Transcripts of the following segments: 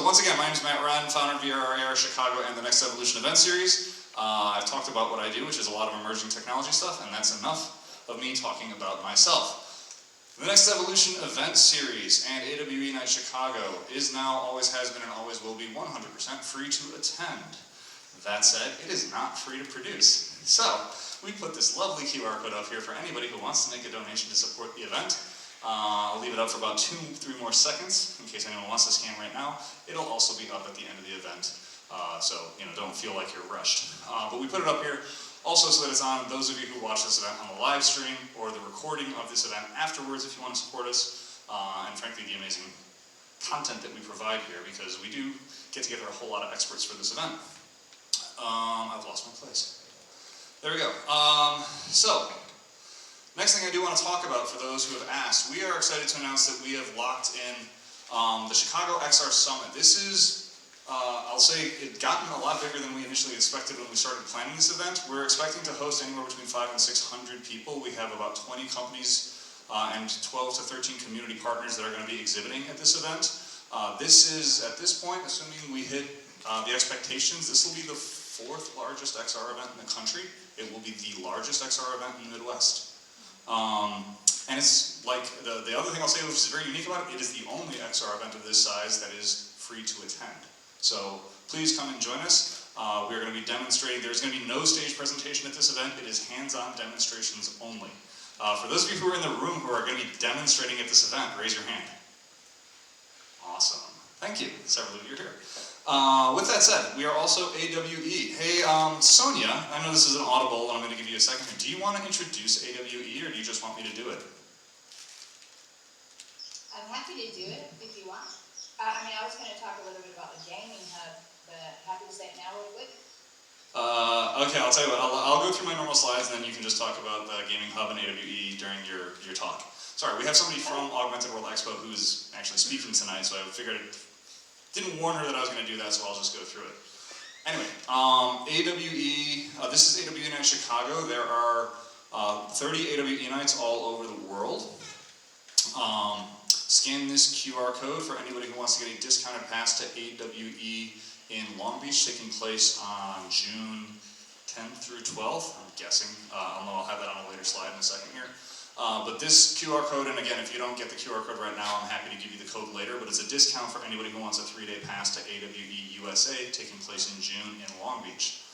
once again, my name is Matt Wren, founder of VRAR Chicago and the Next Evolution event series. I've talked about what I do, which is a lot of emerging technology stuff, and that's enough of me talking about myself. The Next Evolution event series and AWE Nite Chicago is now, always has been, and always will be 100% free to attend. That said, it is not free to produce. So, we put this lovely QR code up here for anybody who wants to make a donation to support the event. I'll leave it up for about 2-3 more seconds in case anyone wants to scan right now. It'll also be up at the end of the event, so don't feel like you're rushed. But we put it up here also so that it's on those of you who watch this event on the live stream or the recording of this event afterwards if you want to support us, and frankly the amazing content that we provide here, because we do get together a whole lot of experts for this event. I've lost my place. There we go. So, next thing I do want to talk about for those who have asked, we are excited to announce that we have locked in the Chicago XR Summit. This is, I'll say, it's gotten a lot bigger than we initially expected when we started planning this event. We're expecting to host anywhere between 500 and 600 people. We have about 20 companies and 12 to 13 community partners that are going to be exhibiting at this event. This is, at this point, assuming we hit the expectations, this will be the 4th largest XR event in the country. It will be the largest XR event in the Midwest. And it's like, the other thing I'll say which is very unique about it, it is the only XR event of this size that is free to attend. So please come and join us. We're going to be demonstrating, there's going to be no stage presentation at this event, it is hands-on demonstrations only. For those of you who are in the room who are going to be demonstrating at this event, raise your hand. Awesome. Thank you. Several of you are here. With that said, we are also AWE. Hey, Sonia, I know this is an audible, and I'm going to give you a second. Do you want to introduce AWE, or do you just want me to do it? I'm happy to do it, if you want. I was going to talk a little bit about the gaming hub, but happy to say it now real quick. Okay, I'll tell you what, I'll go through my normal slides, and then you can just talk about the gaming hub and AWE during your talk. Sorry, we have somebody from Augmented World Expo who's actually speaking tonight, so I figured didn't warn her that I was going to do that, so I'll just go through it. Anyway, AWE, this is AWE Nite Chicago. There are 30 AWE Nites all over the world. Scan this QR code for anybody who wants to get a discounted pass to AWE in Long Beach, taking place on June 10th through 12th, I'm guessing. I'll have that on a later slide in a second here. But this QR code, and again, if you don't get the QR code right now, I'm happy to give you the code later, but it's a discount for anybody who wants a 3-day pass to AWE USA, taking place in June in Long Beach.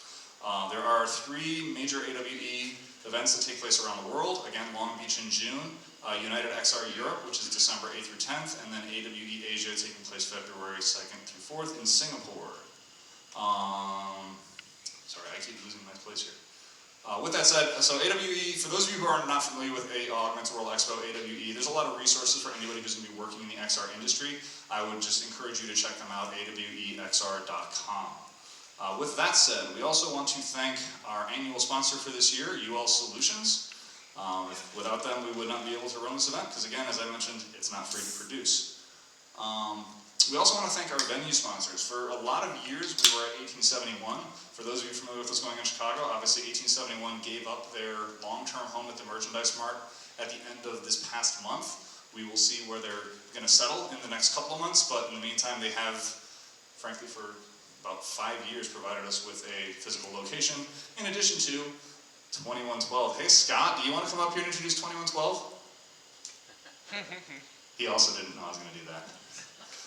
There are 3 major AWE events that take place around the world. Again, Long Beach in June, United XR Europe, which is December 8th through 10th, and then AWE Asia taking place February 2nd through 4th in Singapore. Sorry, I keep losing my place here. With that said, so AWE, for those of you who are not familiar with Augmented World Expo, AWE, there's a lot of resources for anybody who's going to be working in the XR industry. I would just encourage you to check them out, awexr.com. With that said, we also want to thank our annual sponsor for this year, UL Solutions. Without them, we would not be able to run this event, because again, as I mentioned, it's not free to produce. We also want to thank our venue sponsors. For a lot of years, we were at 1871. For those of you familiar with what's going on in Chicago, obviously 1871 gave up their long-term home at the Merchandise Mart at the end of this past month. We will see where they're going to settle in the next couple of months, but in the meantime, they have, frankly, for about 5 years, provided us with a physical location, in addition to 2112. Hey, Scott, do you want to come up here and introduce 2112? He also didn't know I was going to do that.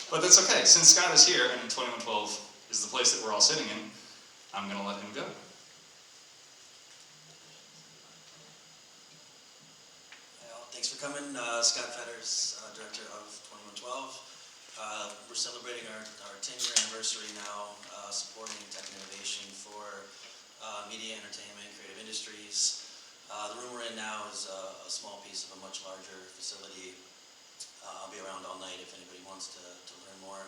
But that's okay, since Scott is here and 2112 is the place that we're all sitting in, I'm going to let him go. Well, thanks for coming. Scott Fetters, Director of 2112. We're celebrating our 10-year anniversary now, supporting tech and innovation for media, entertainment, creative industries. The room we're in now is a small piece of a much larger facility. I'll be around all night if anybody wants to learn more.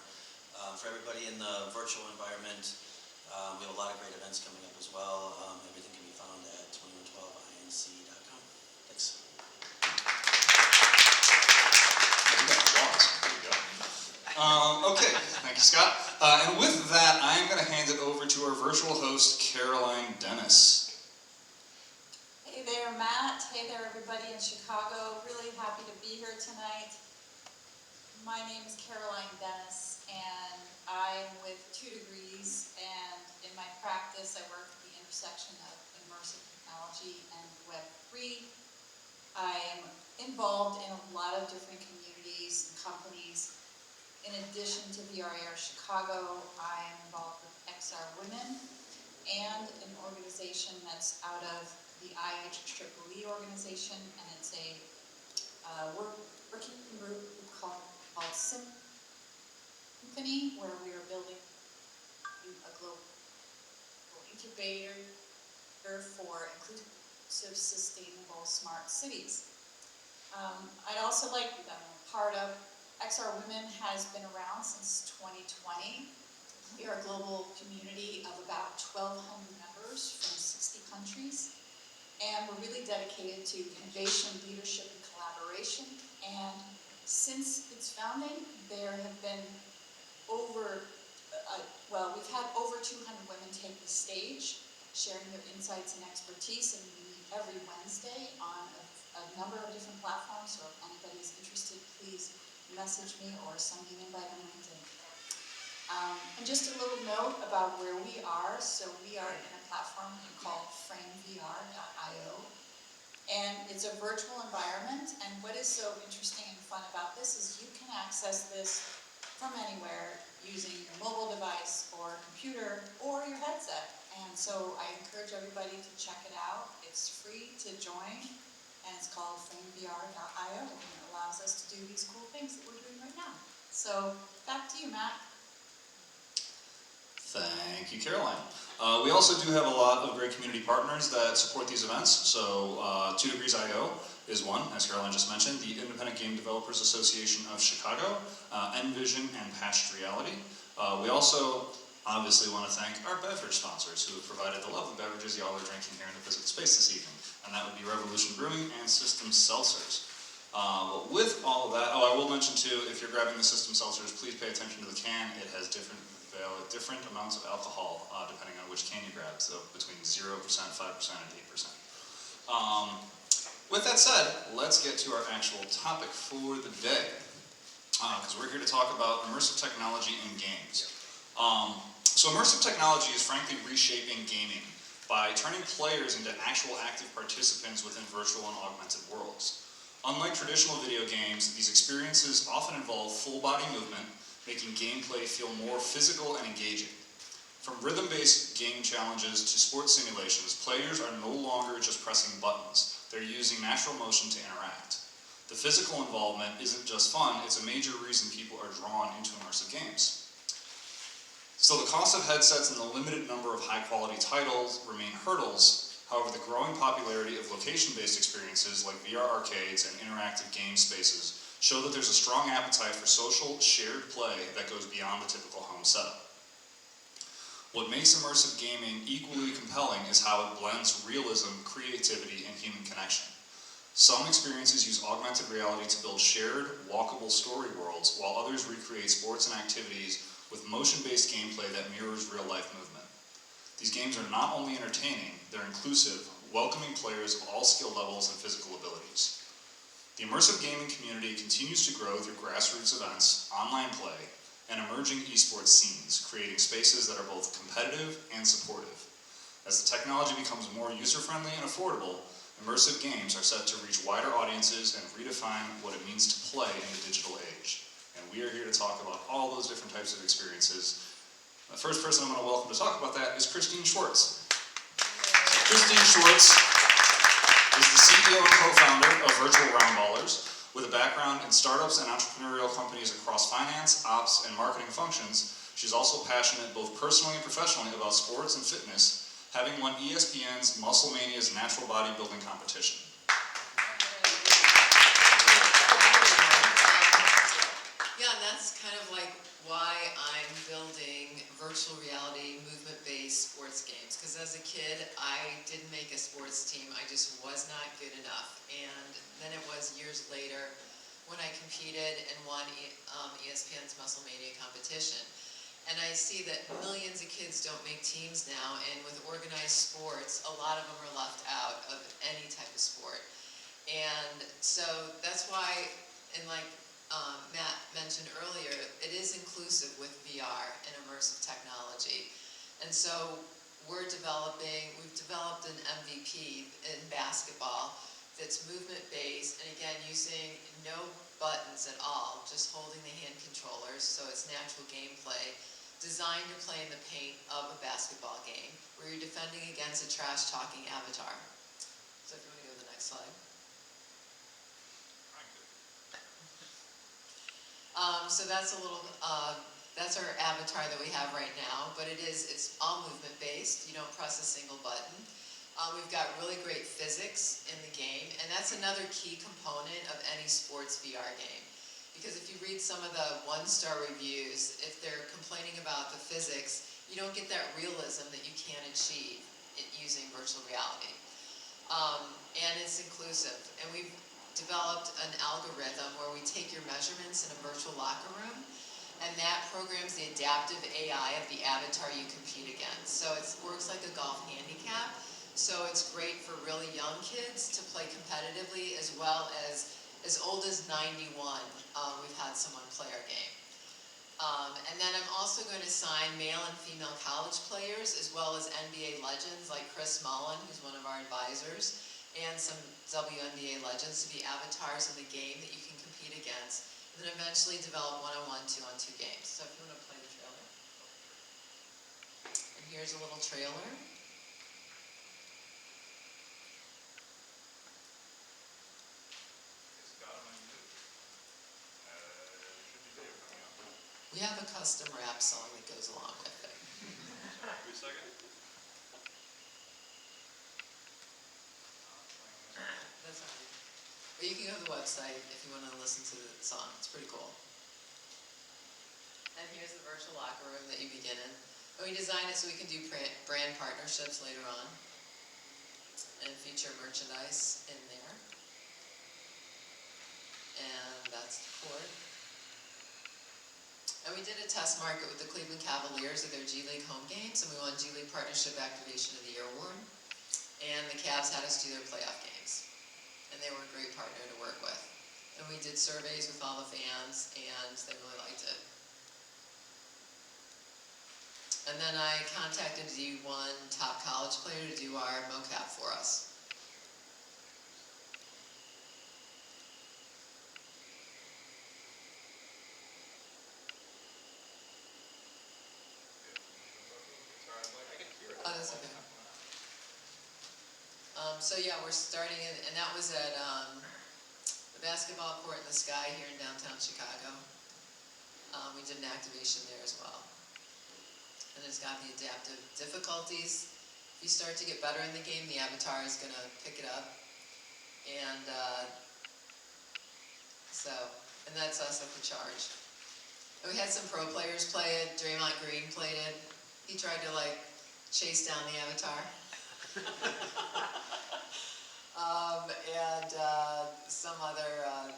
For everybody in the virtual environment, we have a lot of great events coming up as well. Everything can be found at 2112inc.com. Thanks. There you go. Okay, thank you, Scott. And with that, I'm going to hand it over to our virtual host, Caroline Dennis. Hey there, Matt. Hey there, everybody in Chicago. Really happy to be here tonight. My name is Caroline Dennis, and I involved in a lot of different communities and companies. In addition to VRAR Chicago, I'm involved with XR Women and an organization that's out of the IEEE organization, and it's a working group called Symphony, where we are building a global incubator for inclusive, sustainable, smart cities. I'd also like, that I'm a part of, XR Women has been around since 2020. We are a global community of about 1,200 members from 60 countries, and we're really dedicated to innovation, leadership, and collaboration. And since its founding, there have been we've had over 200 women take the stage, sharing their insights and expertise, and we meet every Wednesday on a number of different platforms, so if anybody's interested, please message me or send me an invite on LinkedIn. And just a little note about where we are. So we are in a platform called framevr.io, and it's a virtual environment, and what is so interesting and fun about this is you can access this from anywhere using your mobile device or computer or your headset. And so I encourage everybody to check it out. It's free to join, and it's called framevr.io, and it allows us to do these cool things that we're doing right now. So back to you, Matt. Thank you, Caroline. We also do have a lot of great community partners that support these events. So 2 Degrees IO is one, as Caroline just mentioned, the Independent Game Developers Association of Chicago, Envision, and Patched Reality. We also obviously want to thank our beverage sponsors who have provided the lovely beverages y'all are drinking here in the physical space this evening. And that would be Revolution Brewing and System Seltzers. With all of that, I will mention too, if you're grabbing the System Seltzers, please pay attention to the can. It has different amounts of alcohol depending on which can you grab, so between 0%, 5%, and 8%. With that said, let's get to our actual topic for the day, because we're here to talk about immersive technology in games. So immersive technology is frankly reshaping gaming by turning players into actual active participants within virtual and augmented worlds. Unlike traditional video games, these experiences often involve full body movement, making gameplay feel more physical and engaging. From rhythm-based game challenges to sports simulations, players are no longer just pressing buttons. They're using natural motion to interact. The physical involvement isn't just fun, it's a major reason people are drawn into immersive games. So the cost of headsets and the limited number of high-quality titles remain hurdles. However, the growing popularity of location-based experiences like VR arcades and interactive game spaces show that there's a strong appetite for social, shared play that goes beyond the typical home setup. What makes immersive gaming equally compelling is how it blends realism, creativity, and human connection. Some experiences use augmented reality to build shared, walkable story worlds, while others recreate sports and activities with motion-based gameplay that mirrors real-life movement. These games are not only entertaining, they're inclusive, welcoming players of all skill levels and physical abilities. The immersive gaming community continues to grow through grassroots events, online play, and emerging esports scenes, creating spaces that are both competitive and supportive. As the technology becomes more user-friendly and affordable, immersive games are set to reach wider audiences and redefine what it means to play in the digital age. And we are here to talk about all those different types of experiences. The first person I'm going to welcome to talk about that is Christine Schwartz. Christine Schwartz is the CEO and co-founder of Virtual Roundballers. With a background in startups and entrepreneurial companies across finance, ops, and marketing functions, she's also passionate both personally and professionally about sports and fitness, having won ESPN's Musclemania's natural bodybuilding competition. Yeah, and that's kind of like why I'm building virtual reality movement-based sports games. Because as a kid, I didn't make a sports team. I just was not good enough. And then it was years later when I competed and won ESPN's Musclemania competition. And I see that millions of kids don't make teams now, and with organized sports, a lot of them are left out of any type of sport. And so that's why, and like Matt mentioned earlier, it is inclusive with VR and immersive technology. And so we've developed an MVP in basketball that's movement-based, and again, using no buttons at all, just holding the hand controllers, so it's natural gameplay, designed to play in the paint of a basketball game, where you're defending against a trash-talking avatar. So if you want to go to the next slide. So that's a little, that's our avatar that we have right now, but it's all movement based. You don't press a single button. We've got really great physics in the game, and that's another key component of any sports VR game. Because if you read some of the one-star reviews, if they're complaining about the physics, you don't get that realism that you can achieve using virtual reality. And it's inclusive, and we've developed an algorithm where we take your measurements in a virtual locker room, and that programs the adaptive AI of the avatar you compete against. So it works like a golf handicap. So it's great for really young kids to play competitively, as well as old as 91. We've had someone play our game. And then I'm also going to sign male and female college players, as well as NBA legends like Chris Mullin, who's one of our advisors, and some WNBA legends to be avatars in the game that you can compete against, and then eventually develop one-on-one, two-on-two games. So if you want to play the trailer. And here's a little trailer. We have a custom rap song that goes along with it. Wait a second. That's all right. But you can go to the website if you want to listen to the song. It's pretty cool. And here's the virtual locker room that you begin in. And we designed it so we can do brand partnerships later on and feature merchandise in there. And that's the court. And we did a test market with the Cleveland Cavaliers at their G League home games, and we won G League Partnership Activation of the Year award. And the Cavs had us do their playoff games. And they were a great partner to work with. And we did surveys with all the fans, and they really liked it. And then I contacted D1 top college player to do our mocap for us. Oh, that's okay. So yeah, we're starting, and that was at the basketball court in the sky here in downtown Chicago. We did an activation there as well. And it's got the adaptive difficulties. If you start to get better in the game, the avatar is going to pick it up. And and that's us at the charge. And we had some pro players play it. Draymond Green played it. He tried to chase down the avatar.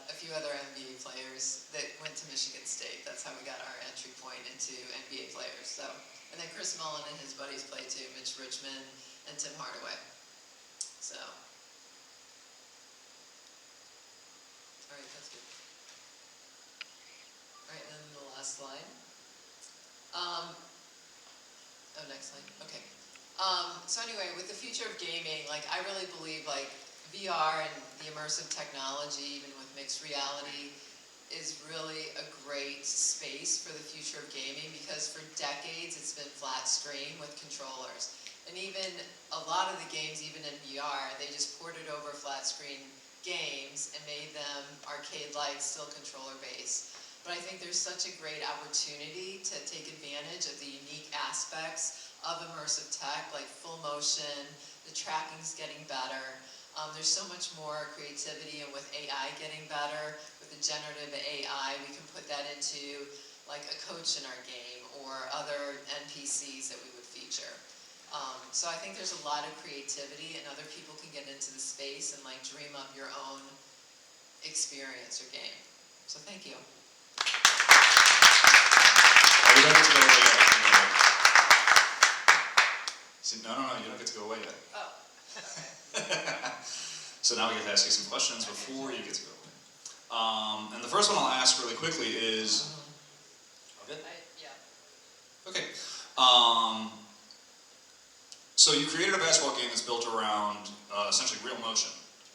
A few other NBA players that went to Michigan State. That's how we got our entry point into NBA players. So, and then Chris Mullin and his buddies played too, Mitch Richmond and Tim Hardaway. So, all right, that's good. All right, and then the last slide. Oh, next slide. Okay. So anyway, with the future of gaming, I really believe VR and the immersive technology, even with mixed reality, is really a great space for the future of gaming, because for decades it's been flat screen with controllers. And even a lot of the games, even in VR, they just ported over flat screen games and made them arcade-like, still controller-based. But I think there's such a great opportunity to take advantage of the unique aspects of immersive tech, like full motion, the tracking's getting better. There's so much more creativity, and with AI getting better, with the generative AI, we can put that into a coach in our game or other NPCs that we would feature. So I think there's a lot of creativity, and other people can get into the space and dream up your own experience or game. So thank you. You don't get to go away yet. No, you don't get to go away yet. Oh, okay. So now we get to ask you some questions before you get to go away. And the first one I'll ask really quickly is... Okay? Yeah. Okay. So you created a basketball game that's built around essentially real motion.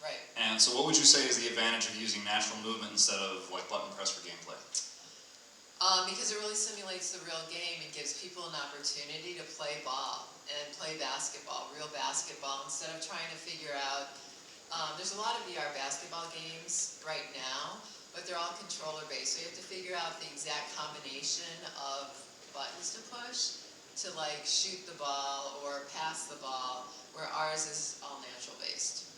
Right. And so what would you say is the advantage of using natural movement instead of like button press for gameplay? Because it really simulates the real game and gives people an opportunity to play ball and play basketball, real basketball, instead of trying to figure out. There's a lot of VR basketball games right now, but they're all controller based. So you have to figure out the exact combination of buttons to push to like shoot the ball or pass the ball, where ours is all natural based.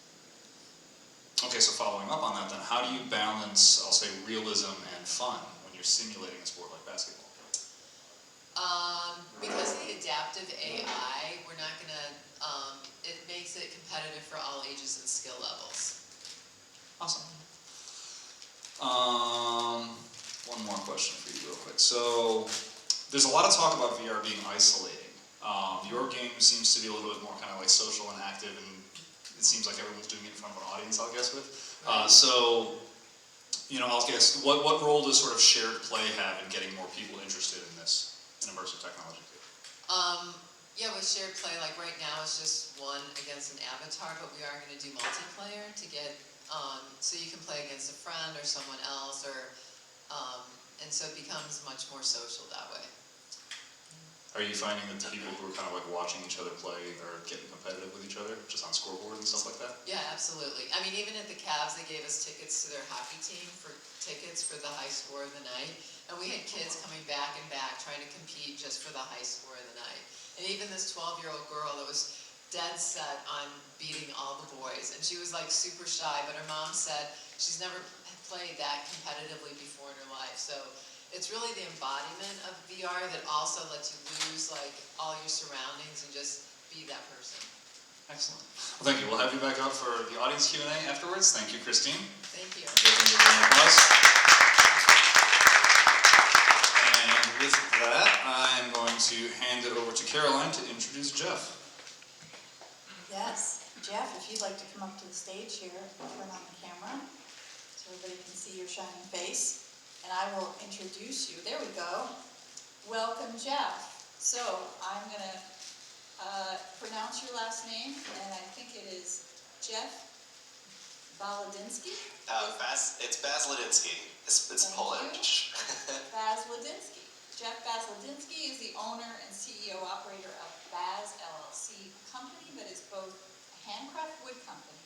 Okay, so following up on that then, how do you balance, I'll say, realism and fun when you're simulating a sport like basketball? Because of the adaptive AI, we're not gonna, it makes it competitive for all ages and skill levels. Awesome. One more question for you real quick. So, there's a lot of talk about VR being isolating. Your game seems to be a little bit more kind of like social and active, and it seems like everyone's doing it in front of an audience, I'll guess with. So, you know, I'll guess, what role does sort of shared play have in getting more people interested in this, in immersive technology? Yeah, with shared play, like right now it's just one against an avatar, but we are going to do multiplayer to get, so you can play against a friend or someone else, or, and so it becomes much more social that way. Are you finding that the people who are kind of like watching each other play are getting competitive with each other, just on scoreboard and stuff like that? Yeah, absolutely. I mean, even at the Cavs, they gave us tickets to their hockey team for tickets for the high score of the night. And we had kids coming back and back trying to compete just for the high score of the night. And even this 12-year-old girl that was dead set on beating all the boys. And she was like super shy, but her mom said she's never played that competitively before in her life. So it's really the embodiment of VR that also lets you lose like all your surroundings and just be that person. Excellent. Well, thank you. We'll have you back up for the audience Q&A afterwards. Thank you, Christine. Thank you. Give them a round of applause. And with that, I'm going to hand it over to Caroline to introduce Jeff. Yes, Jeff, if you'd like to come up to the stage here, turn on the camera so everybody can see your shining face. And I will introduce you. There we go. Welcome, Jeff. So I'm going to pronounce your last name, and I think it is Jeff Baladinsky? It's Basladinsky. It's Polish. Basladinsky. Jeff Basladinsky is the owner and CEO operator of Baz LLC, a company that is both a handcraft wood company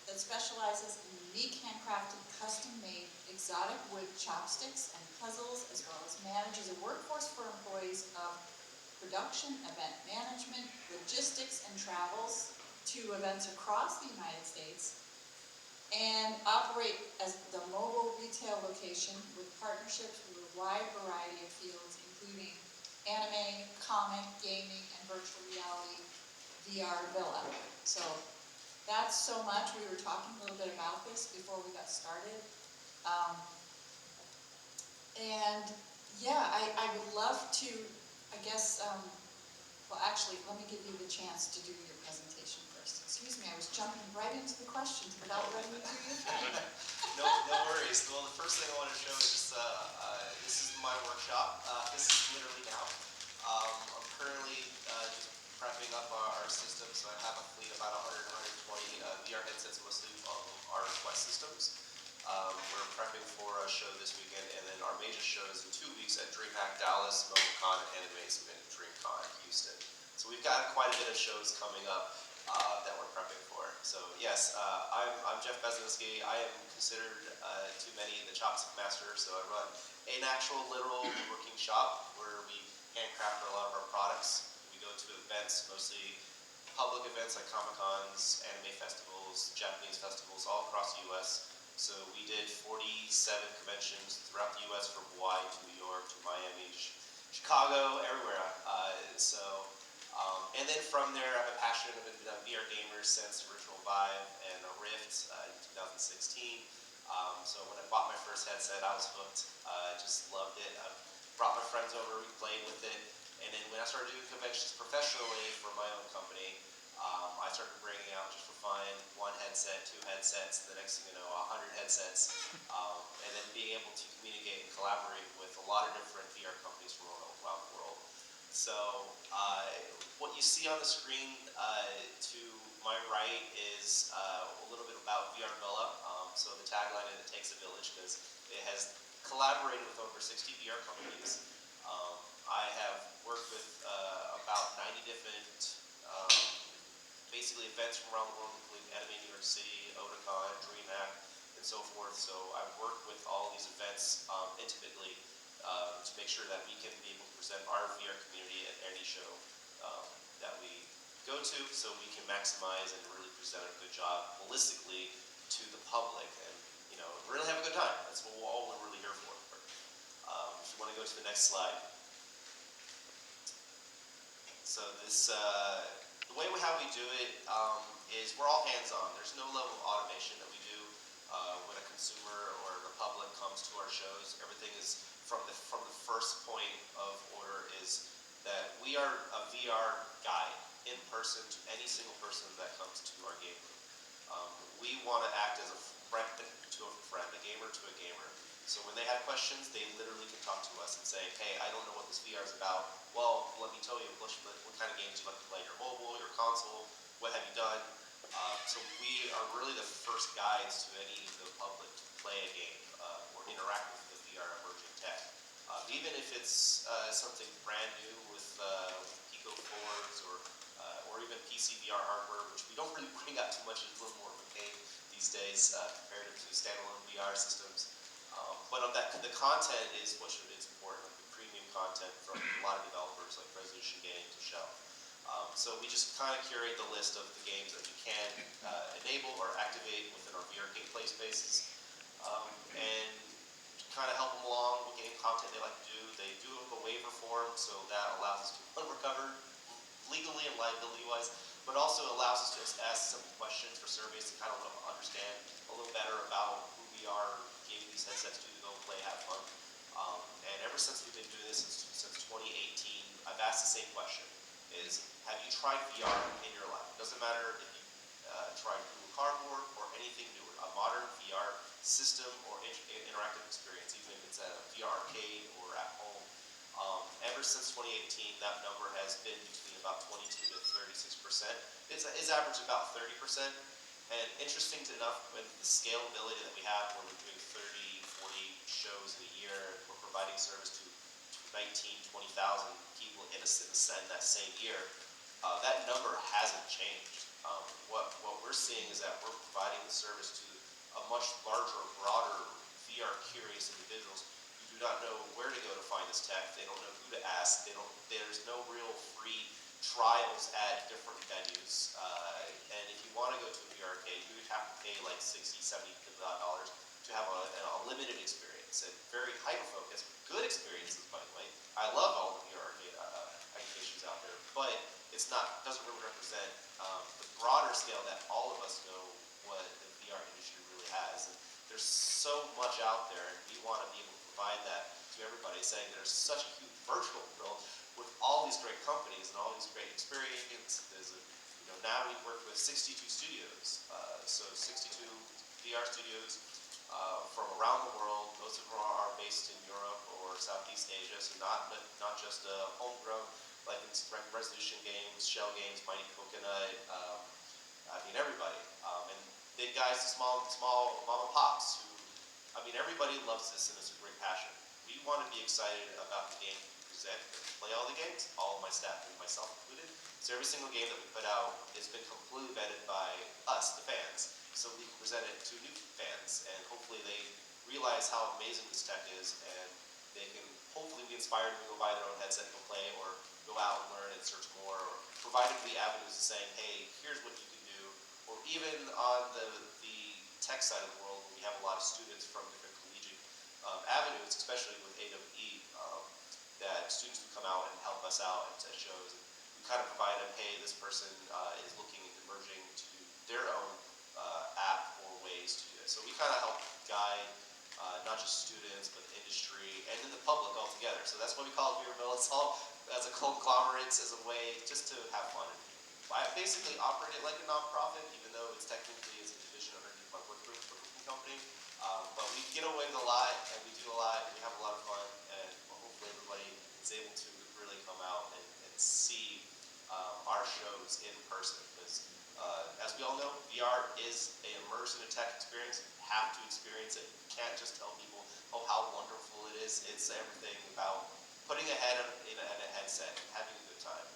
that specializes in unique handcrafted, custom-made, exotic wood chopsticks and puzzles, as well as manages a workforce for employees of production, event management, logistics, and travels to events across the United States, and operate as the mobile retail location with partnerships with a wide variety of fields, including anime, comic, gaming, and virtual reality VR villa. So that's so much. We were talking a little bit about this before we got started. And yeah, I would love to, I guess, well actually, let me give you the chance to do your presentation first. Excuse me, I was jumping right into the questions without letting you do your thing. No worries. Well, the first thing I want to show is this is my workshop. This is literally now. I'm currently just prepping up our system, so I have a fleet of about 100, 120 VR headsets, mostly our Quest systems. We're prepping for a show this weekend, and then our major show is in 2 weeks at DreamHack Dallas, MomoCon, and Animation, and DreamCon Houston. So we've got quite a bit of shows coming up that we're prepping for. So yes, I'm Jeff Basladinsky. I am considered to many the chopstick master, so I run an actual literal working shop where we handcraft a lot of our products. We go to events, mostly public events like Comic-Cons, anime festivals, Japanese festivals, all across the U.S. So we did 47 conventions throughout the U.S. from Hawaii to New York to Miami, Chicago, everywhere. And then from there, I've been passionate. I've been a VR gamer since Original Vive and a Rift in 2016. So when I bought my first headset, I was hooked. I just loved it. I brought my friends over, we played with it. And then when I started doing conventions professionally for my own company, I started bringing out just for fun 1 headset, 2 headsets, the next thing you know, 100 headsets, and then being able to communicate and collaborate with a lot of different VR companies from around the world. So what you see on the screen to my right is a little bit about VR Villa. So the tagline is "It takes a village" because it has collaborated with over 60 VR companies. I have worked with about 90 different basically events from around the world, including Anime New York City, Otakon, DreamHack, and so forth. So I've worked with all these events intimately to make sure that we can be able to present our VR community at any show that we go to, so we can maximize and really present a good job holistically to the public, and really have a good time. That's what we're really here for. If you want to go to the next slide. So this, the way how we do it is we're all hands-on. There's no level of automation that we do when a consumer or the public comes to our shows. Everything is from the first point of order is that we are a VR guide in person to any single person that comes to our game room. We want to act as a friend to a friend, a gamer to a gamer. So when they have questions, they literally can talk to us and say, hey, I don't know what this VR is about. Well, let me tell you, what kind of games you like to play, your mobile, your console, what have you done? So we are really the first guides to any of the public to play a game or interact with the VR emerging tech. Even if it's something brand new with Pico 4s or even PC VR hardware, which we don't really bring out too much, it's a little more of a pain these days compared to standalone VR systems. But on that, the content is what it's important, like the premium content from a lot of developers like Resolution Games or Shell. So we just kind of curate the list of the games that we can enable or activate within our VR gameplay spaces, and kind of help them along with game content they like to do. They do a waiver form, so that allows us to recover legally and liability-wise, but also allows us to ask some questions for surveys to kind of understand a little better about who we are giving these headsets to go play, have fun. And ever since we've been doing this since 2018, I've asked the same question: is have you tried VR in your life? It doesn't matter if you tried Google Cardboard or anything newer, a modern VR system or interactive experience, even if it's at a VR arcade or at home. Ever since 2018, that number has been between about 22 to 36%. It's averaged about 30%. And interesting enough, with the scalability that we have, where we're doing 30, 40 shows in a year, we're providing service to 19, 20,000 people in that same year, that number hasn't changed. What we're seeing is that we're providing the service to a much larger, broader VR curious individuals who do not know where to go to find this tech. They don't know who to ask. There's no real free trials at different venues. And if you want to go to a VR arcade, you would have to pay like $60, $70 to have a limited experience and very hyper-focused, good experiences, by the way. I love all the VR arcade applications out there, but doesn't really represent the broader scale that all of us know what the VR industry really has. And there's so much out there, and we want to be able to provide that to everybody, saying there's such a huge virtual world with all these great companies and all these great experiences. Now we work with 62 studios, so 62 VR studios from around the world. Most of them are based in Europe or Southeast Asia, so not just homegrown, like Resolution Games, Shell Games, Mighty Coconut, everybody. And big guys to small mom and pops who, everybody loves this, and it's a great passion. We want to be excited about the game we present. We play all the games, all of my staff and myself included. So every single game that we put out has been completely vetted by us, the fans, so we can present it to new fans, and hopefully they realize how amazing this tech is, and they can hopefully be inspired to go buy their own headset and go play, or go out and learn and search more, or provide them the avenues of saying, hey, here's what you can do. Or even on the tech side of the world, we have a lot of students from different collegiate avenues, especially with AWE, that students would come out and help us out at shows. And we kind of provide them, hey, this person is looking at merging to their own app or ways to do it. So we kind of help guide not just students, but the industry and then the public altogether. So that's why we call it Beer Mill. It's all as a conglomerate, as a way just to have fun. I basically operate it like a nonprofit, even though it's technically is a division underneath my work group company. But we get away with a lot, and we do a lot, and we have a lot of fun, and hopefully everybody is able to really come out and shows in person, because as we all know, VR is an immersive tech experience. You have to experience it. You can't just tell people, oh, how wonderful it is. It's everything about putting a head in a headset and having a good time.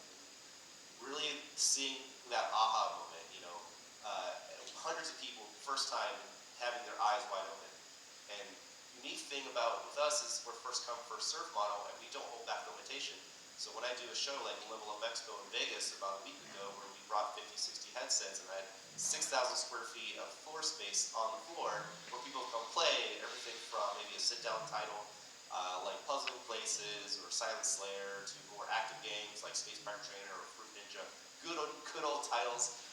Really seeing that aha moment, hundreds of people, first time, having their eyes wide open. And unique thing about with us is we're first come, first serve model, and we don't hold back limitation. So when I do a show like Level Up Expo in Vegas about a week ago, where we brought 50, 60 headsets and I had 6,000 square feet of floor space on the floor where people come play everything from maybe a sit-down title like Puzzling Places or Silent Slayer to more active games like Space Pirate Trainer or Fruit Ninja. Good old titles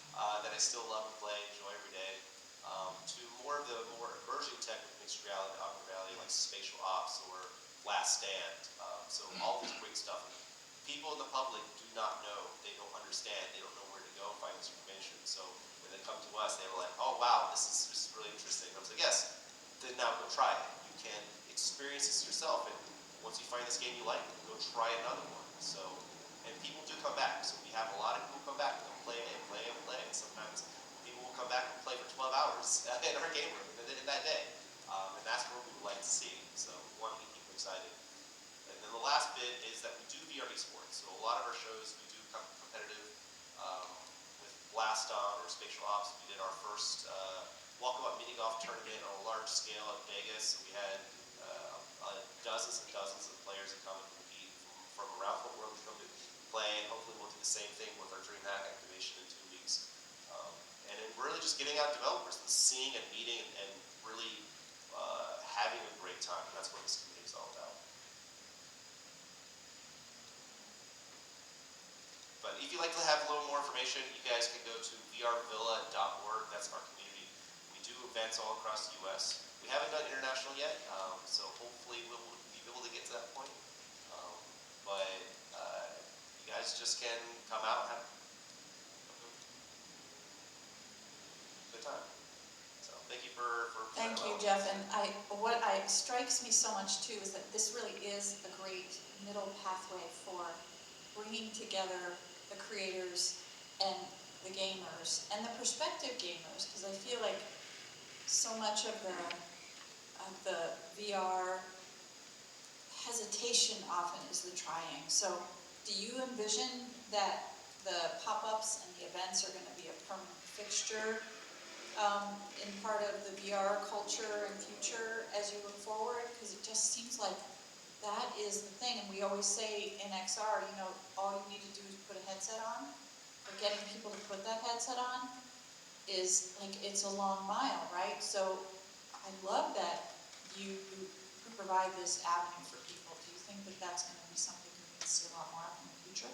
that I still love and play, enjoy every day. To more of the more emerging tech with mixed reality, augmented reality, like spatial ops or Last Stand. So all this great stuff. People in the public do not know, they don't understand, they don't know where to go find this information. So when they come to us, they were like, oh wow, this is really interesting. And I was like, yes, then now go try it. You can experience this yourself, and once you find this game you like, go try another one. So, and people do come back. So we have a lot of people come back and play and play and play. And sometimes people will come back and play for 12 hours in our game room in that day. And that's what we would like to see. So we want to keep people excited. And then the last bit is that we do VR esports. So a lot of our shows, we do competitive with Blast On or Spatial Ops. We did our first walkabout mini golf tournament on a large scale in Vegas. So we had dozens and dozens of players that come and compete from around the world to come to play. And hopefully we'll do the same thing with our DreamHack activation in 2 weeks. And then really just getting out developers and seeing and meeting and really having a great time. That's what this community is all about. But if you'd like to have a little more information, you guys can go to vrvilla.org. That's our community. We do events all across the U.S. We haven't done international yet, so hopefully we'll be able to get to that point. But you guys just can come out and have a good time. So thank you for Thank you, Jeff. And what strikes me so much too is that this really is a great middle pathway for bringing together the creators and the gamers and the prospective gamers, because I feel like so much of the VR hesitation often is the trying. So do you envision that the pop-ups and the events are going to be a permanent fixture in part of the VR culture and future as you look forward? Because it just seems like that is the thing, and we always say in XR, all you need to do is put a headset on, but getting people to put that headset on is like, it's a long mile, right? So I love that you provide this avenue for people. Do you think that that's going to be something we're going to see a lot more of in the future?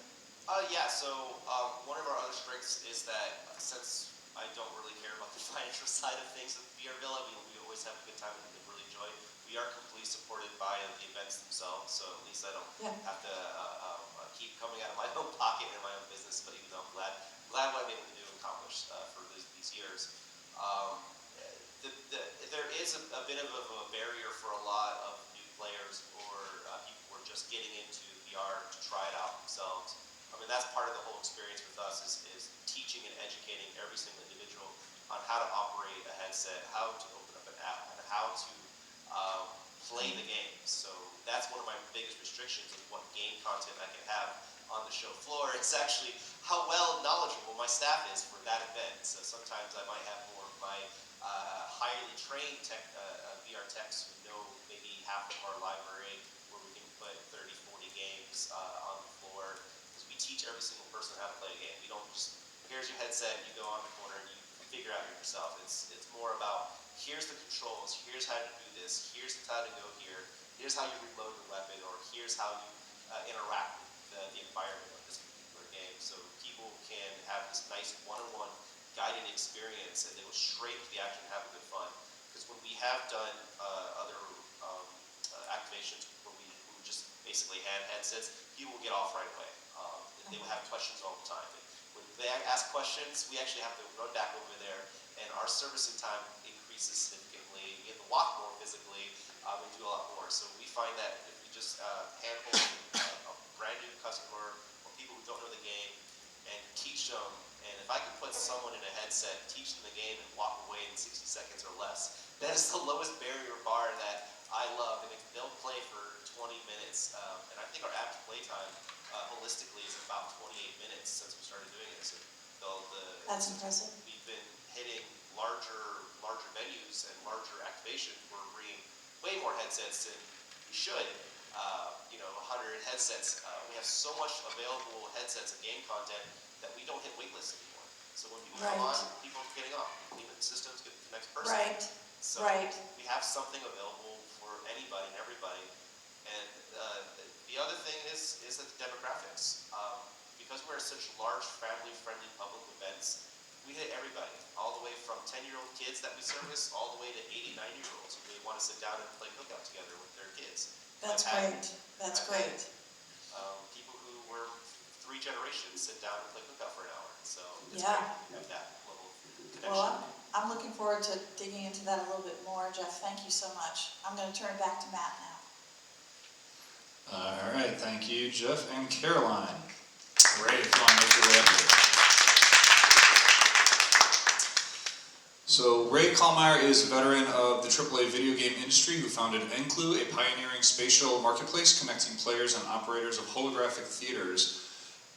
Yeah, so one of our other strengths is that since I don't really care about the financial side of things with VR Villa, we always have a good time and really enjoy. We are completely supported by the events themselves, so at least I don't have to keep coming out of my own pocket and my own business, but even though I'm glad what I'm able to do and accomplish for these years. There is a bit of a barrier for a lot of new players or people who are just getting into VR to try it out themselves. I mean, that's part of the whole experience with us is teaching and educating every single individual on how to operate a headset, how to open up an app, and how to play the game. So that's one of my biggest restrictions of what game content I can have on the show floor. It's actually how well knowledgeable my staff is for that event. So sometimes I might have more of my highly trained VR techs who know maybe half of our library where we can put 30, 40 games on the floor. Because we teach every single person how to play a game. We don't just, here's your headset, you go on the corner and you figure out yourself. It's more about, here's the controls, here's how to do this, here's how to go here, here's how you reload the weapon, or here's how you interact with the environment of this particular game. So people can have this nice one-on-one guided experience and they will straight to the action and have a good fun. Because when we have done other activations where we just basically hand headsets, people will get off right away. And they will have questions all the time. And when they ask questions, we actually have to run back over there, and our servicing time increases significantly. We have to walk more physically and do a lot more. So we find that if we just handhold a brand new customer or people who don't know the game and teach teach them, and if I can put someone in a headset, teach them the game, and walk away in 60 seconds or less, that is the lowest barrier bar that I love, and if they'll play for 20 minutes, and I think our average play time holistically is about 28 minutes since we started doing this. That's impressive. We've been hitting larger venues and larger activation. We're bringing way more headsets than we should. 100 headsets. We have so much available headsets and game content that we don't hit waitlists anymore. So when people come on, people are getting off. Even systems get the next person. Right. So Right. we have something available for anybody and everybody. And the other thing is the demographics. Because we're such large, family-friendly public events, we hit everybody, all the way from 10-year-old kids that we service, all the way to 80, 90-year-olds who really want to sit down and play cookout together with their kids. That's I've had- great. That's I've had, great. people who were 3 generations sit down and play cookout for an hour. So it's Yeah. great to have that level of connection. Well, I'm looking forward to digging into that a little bit more. Jeff, thank you so much. I'm going to turn it back to Matt now. All right, thank you, Jeff and Caroline. Great, come on, make your way up here. So Ray Kallmeyer is a veteran of the AAA video game industry who founded Enclu, a pioneering spatial marketplace connecting players and operators of holographic theaters.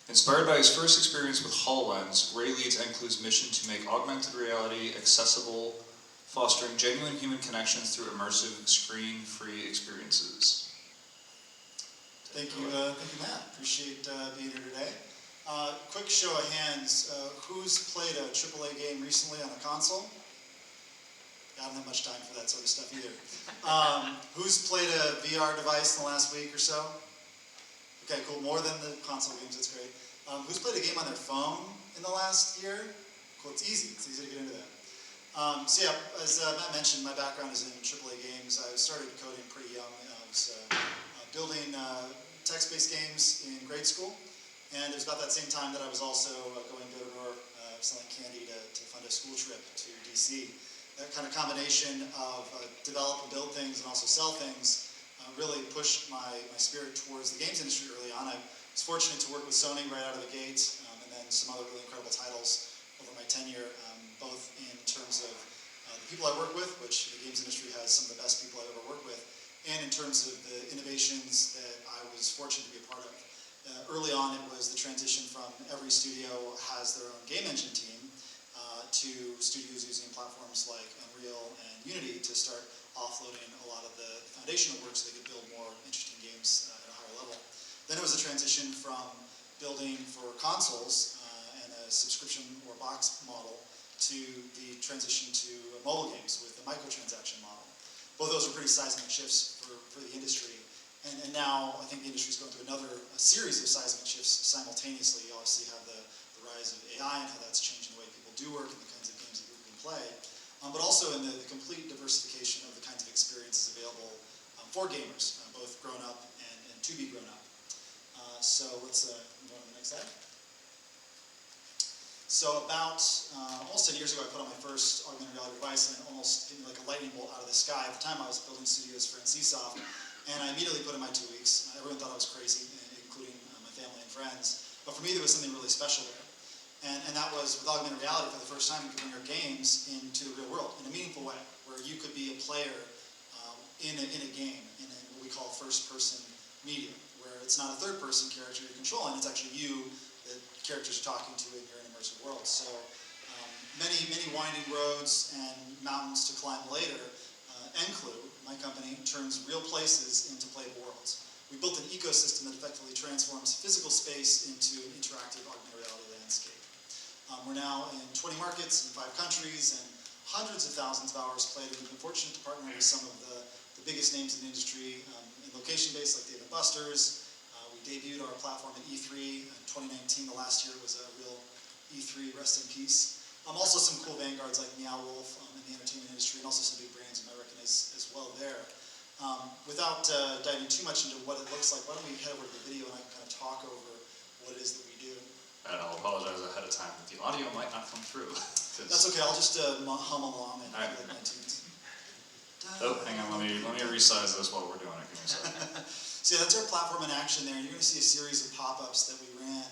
Inspired by his first experience with HoloLens, Ray leads Enclu's mission to make augmented reality accessible, fostering genuine human connections through immersive, screen-free experiences. Thank you, Matt. Appreciate being here today. Quick show of hands, who's played a AAA game recently on a console? I don't have much time for that sort of stuff either. Who's played a VR device in the last week or so? Okay, cool. More than the console games, that's great. Who's played a game on their phone in the last year? Cool, it's easy. It's easy to get into that. So yeah, as Matt mentioned, my background is in AAA games. I started coding pretty young. I was building text-based games in grade school. And it was about that same time that I was also going door-to-door selling candy to fund a school trip to DC. That kind of combination of develop and build things and also sell things really pushed my spirit towards the games industry early on. I was fortunate to work with Sony right out of the gate, and then some other really incredible titles over my tenure, both in terms of the people I work with, which the games industry has some of the best people I've ever worked with, and in terms of the innovations that I was fortunate to be a part of. Early on, it was the transition from every studio has their own game engine team to studios using platforms like Unreal and Unity to start offloading a lot of the foundational work so they could build more interesting games at a higher level. Then it was a transition from building for consoles and a subscription or box model to the transition to mobile games with the microtransaction model. Both those were pretty seismic shifts for the industry. And now I think the industry is going through a series of seismic shifts simultaneously. You obviously have the rise of AI and how that's changing the way people do work and the kinds of games that people can play, but also in the complete diversification of the kinds of experiences available for gamers, both grown up and to be grown up. So let's move on to the next slide. So about almost 10 years ago, I put on my first augmented reality device, and it almost hit me like a lightning bolt out of the sky. At the time, I was building studios for NCSoft. And I immediately put in my 2 weeks. Everyone thought I was crazy, including my family and friends. But for me, there was something really special there. And that was, with augmented reality, for the first time, you could bring your games into the real world in a meaningful way, where you could be a player in a game, in what we call first-person medium, where it's not a third-person character you're controlling, it's actually you that characters are talking to in your immersive world. So many winding roads and mountains to climb later, Enclu, my company, turns real places into playable worlds. We built an ecosystem that effectively transforms physical space into an interactive augmented reality landscape. We're now in 20 markets in 5 countries and hundreds of thousands of hours played. We've been fortunate to partner with some of the biggest names in the industry in location-based, like Dave & Buster's. We debuted our platform at E3 in 2019. The last year was a real E3, rest in peace. Also some cool vanguards like Meow Wolf in the entertainment industry, and also some big brands you might recognize as well there. Without diving too much into what it looks like, why don't we head over to the video and I can kind of talk over what it is that we do. And I'll apologize ahead of time that the audio might not come through. That's okay, I'll just hum along and right. like my tunes. Oh, hang on, let me resize this while we're doing it. Give me a second. So yeah, that's our platform in action there. You're going to see a series of pop-ups that we ran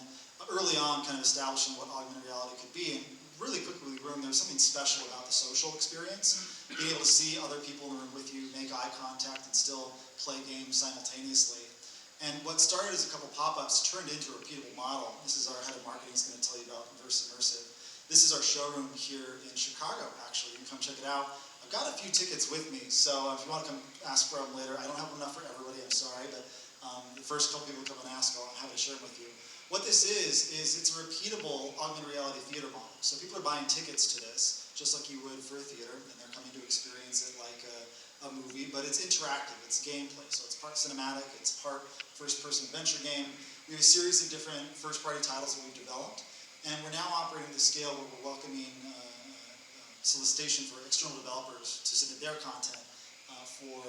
early early on kind of establishing what augmented reality could be, and really quickly we learned there's something special about the social experience, being able to see other people in the room with you, make eye contact, and still play games simultaneously. And what started as a couple pop-ups turned into a repeatable model. This is our head of marketing is going to tell you about immersive. This is our showroom here in Chicago, actually. You can come check it out. I've got a few tickets with me, so if you want to come ask for them later, I don't have enough for everybody, I'm sorry, but the first couple people come and ask, I'll have to share them with you. What this is it's a repeatable augmented reality theater model. So people are buying tickets to this, just like you would for a theater, and they're coming to experience it like a movie, but it's interactive, it's gameplay. So it's part cinematic, it's part first-person adventure game. We have a series of different first-party titles that we've developed, and we're now operating at the scale where we're welcoming solicitation for external developers to submit their content for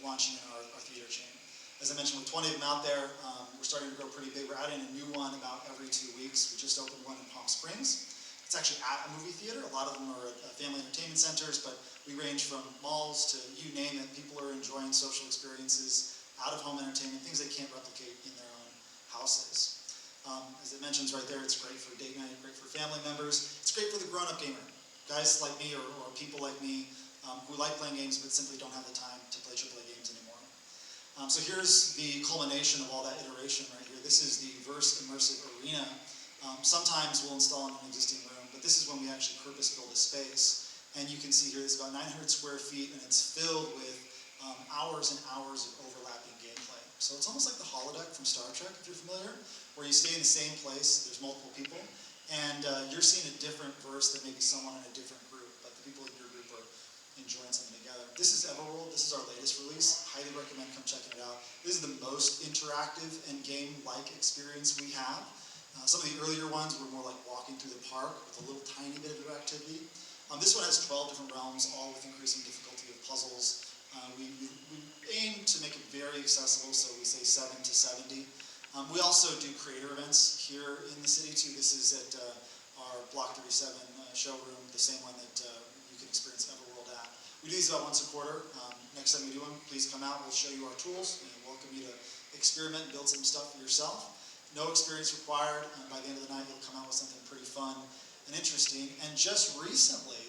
launching in our theater chain. As I mentioned, with 20 of them out there, we're starting to grow pretty big. We're adding a new one about every 2 weeks. We just opened one in Palm Springs. It's actually at a movie theater. A lot of them are at family entertainment centers, but we range from malls to you name it. People are enjoying social experiences, out-of-home entertainment, things they can't replicate in their own houses. As it mentions right there, it's great for date night, great for family members. It's great for the grown-up gamer. Guys like me or people like me who like playing games but simply don't have the time to play AAA games anymore. So here's the culmination of all that iteration right here. This is the Verse Immersive Arena. Sometimes we'll install in an existing room, but this is when we actually purpose-build a space. And you can see here, it's about 900 square feet, and it's filled with hours and hours of overlapping gameplay. So it's almost like the holodeck from Star Trek, if you're familiar, where you stay in the same place, there's multiple people, and you're seeing a different verse than maybe someone in a different group, but the people in your group are enjoying something together. This is Everworld. This is our latest release. Highly recommend come checking it out. This is the most interactive and game-like experience we have. Some of the earlier ones were more like walking through the park with a little tiny bit of activity. This one has 12 different realms, all with increasing difficulty of puzzles. We aim to make it very accessible, so we say 7 to 70. We also do creator events here in the city too. This is at our Block 37 showroom, the same one that you can experience Everworld at. We do these about once a quarter. Next time we do them, please come out. We'll show you our tools and welcome you to experiment and build some stuff for yourself. No experience required, and by the end of the night you'll come out with something pretty fun and interesting. And just recently,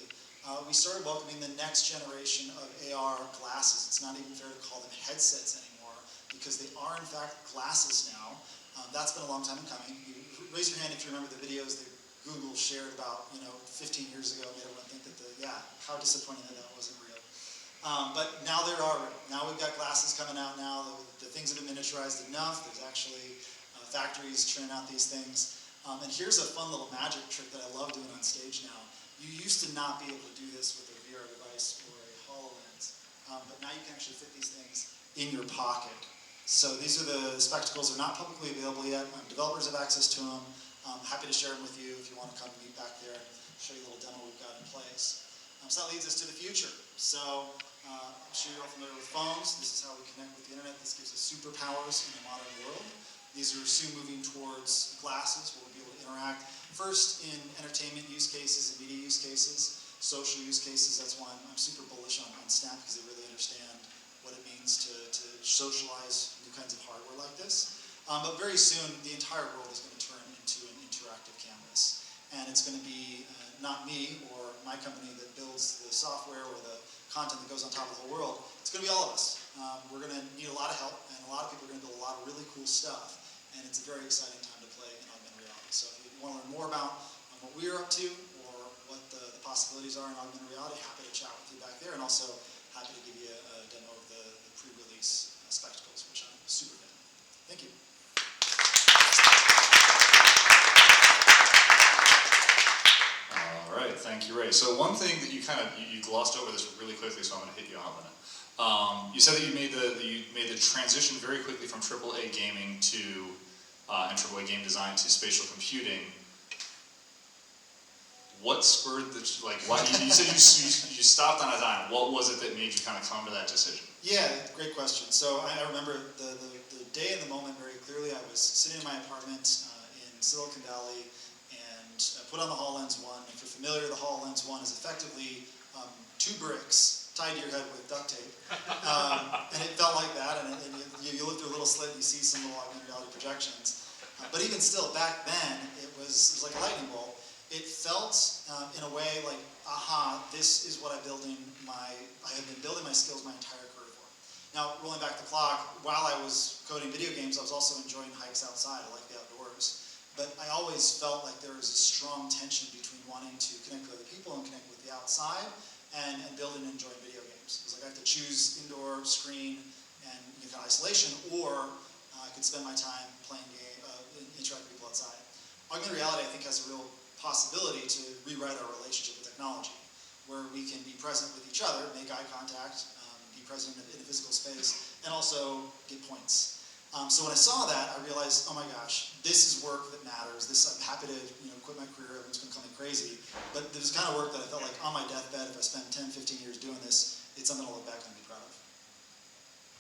we started welcoming the next generation of AR glasses. It's not even fair to call them headsets anymore, because they are in fact glasses now. That's been a long time in coming. Raise your hand if you remember the videos that Google shared about 15 years ago, made everyone think that how disappointing that wasn't real. But now there are. Now we've got glasses coming out now. The things have been miniaturized enough. There's actually factories churning out these things. And here's a fun little magic trick that I love doing on stage now. You used to not be able to do this with a VR device or a HoloLens, but now you can actually fit these things in your pocket. So these are the spectacles. They're not publicly available yet. Developers have access to them. I'm happy to share them with you if you want to come meet back there and show you a little demo we've got in place. So that leads us to the future. So I'm sure you're all familiar with phones. This is how we connect with the internet. This gives us superpowers in a modern world. These are soon moving towards glasses where we'll be able to interact. First in entertainment use cases and media use cases, social use cases. That's why I'm super bullish on Snap, because they really understand what it means to socialize new kinds of hardware like this. But very soon, the entire world is going to turn into an interactive canvas. And it's going to be not me or my company that builds the software or the content that goes on top of the whole world. It's going to be all of us. We're going to need a lot of help, and a lot of people are going to build a lot of really cool stuff. And it's a very exciting time to play in augmented reality. So if you want to learn more about what we're up to or what the possibilities are in augmented reality, happy to chat with you back there, and also happy to give you a demo of the pre-release spectacles, which I'm super fan of. Thank you. All right, thank you, Ray. So one thing that you you glossed over this really quickly, so I'm going to hit you on it. You said that you made the transition very quickly from AAA gaming to and AAA game design to spatial computing. What spurred why you said you stopped on a dime? What was it that made you kind of come to that decision? Yeah, great question. So I remember the day and the moment very clearly. I was sitting in my apartment in Silicon Valley, and I put on the HoloLens 1. If you're familiar, the HoloLens 1 is effectively 2 bricks tied to your head with duct tape. And it felt like that, and you look through a little slit and you see some little augmented reality projections. But even still, back then, it was like a lightning bolt. It felt in a way like, aha, this is what I have been building my skills my entire career for. Now, rolling back the clock, while I was coding video games, I was also enjoying hikes outside. I like the outdoors. But I always felt like there was a strong tension between wanting to connect with other people and connect with the outside and building and enjoying video games. It was like I have to choose indoor, screen, and isolation, or I could spend my time playing game, interacting with people outside. Augmented reality, I think, has a real possibility to rewrite our relationship with technology, where we can be present with each other, make eye contact, be present in a physical space, and also get points. So when I saw that, I realized, oh my gosh, this is work that matters. I'm happy to quit my career, everyone's going to call me crazy, but this is kind of work that I felt like on my deathbed, if I spend 10, 15 years doing this, it's something I'll look back and be proud of.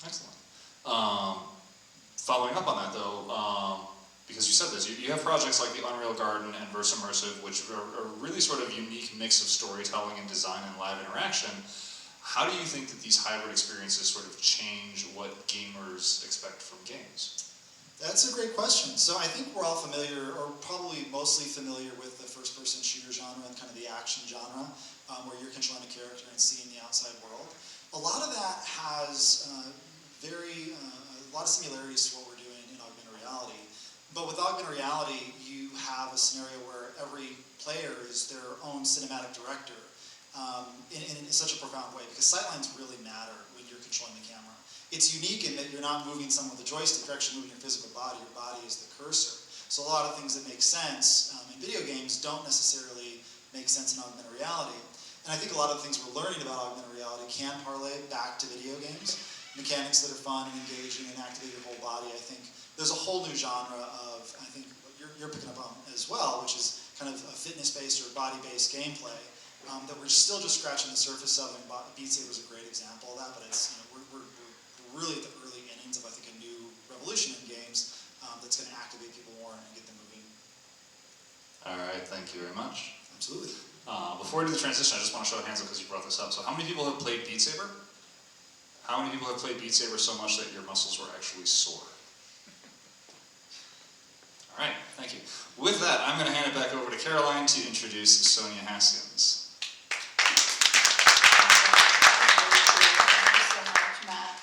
Excellent. Following up on that though, because you said this, you have projects like the Unreal Garden and Verse Immersive, which are a really sort of unique mix of storytelling and design and live interaction. How do you think that these hybrid experiences sort of change what gamers expect from games? That's a great question. So I think we're all familiar, or probably mostly familiar with the first-person shooter genre and kind of the action genre, where you're controlling a character and seeing the outside world. A lot of that has a lot of similarities to what we're doing in augmented reality. But with augmented reality, you have a scenario where every player is their own cinematic director in such a profound way, because sightlines really matter when you're controlling the camera. It's unique in that you're not moving someone with a joystick, you're actually moving your physical body. Your body is the cursor. So a lot of things that make sense in video games don't necessarily make sense in augmented reality. And I think a lot of the things we're learning about augmented reality can parlay back to video games. Mechanics that are fun and engaging and activate your whole body. I think there's a whole new genre of, I think, what you're picking up on as well, which is kind of a fitness-based or body-based gameplay that we're still just scratching the surface of. And Beat Saber is a great example of that, but it's, we're really at the early innings of, I think, a new revolution in games that's going to activate people more and get them moving. All right, thank you very much. Absolutely. Before we do the transition, I just want to show of hands up because you brought this up. So how many people have played Beat Saber? How many people have played Beat Saber so much that your muscles were actually sore? All right, thank you. With that, I'm going to hand it back over to Caroline to introduce Sonia Haskins. Thank you so much, Matt.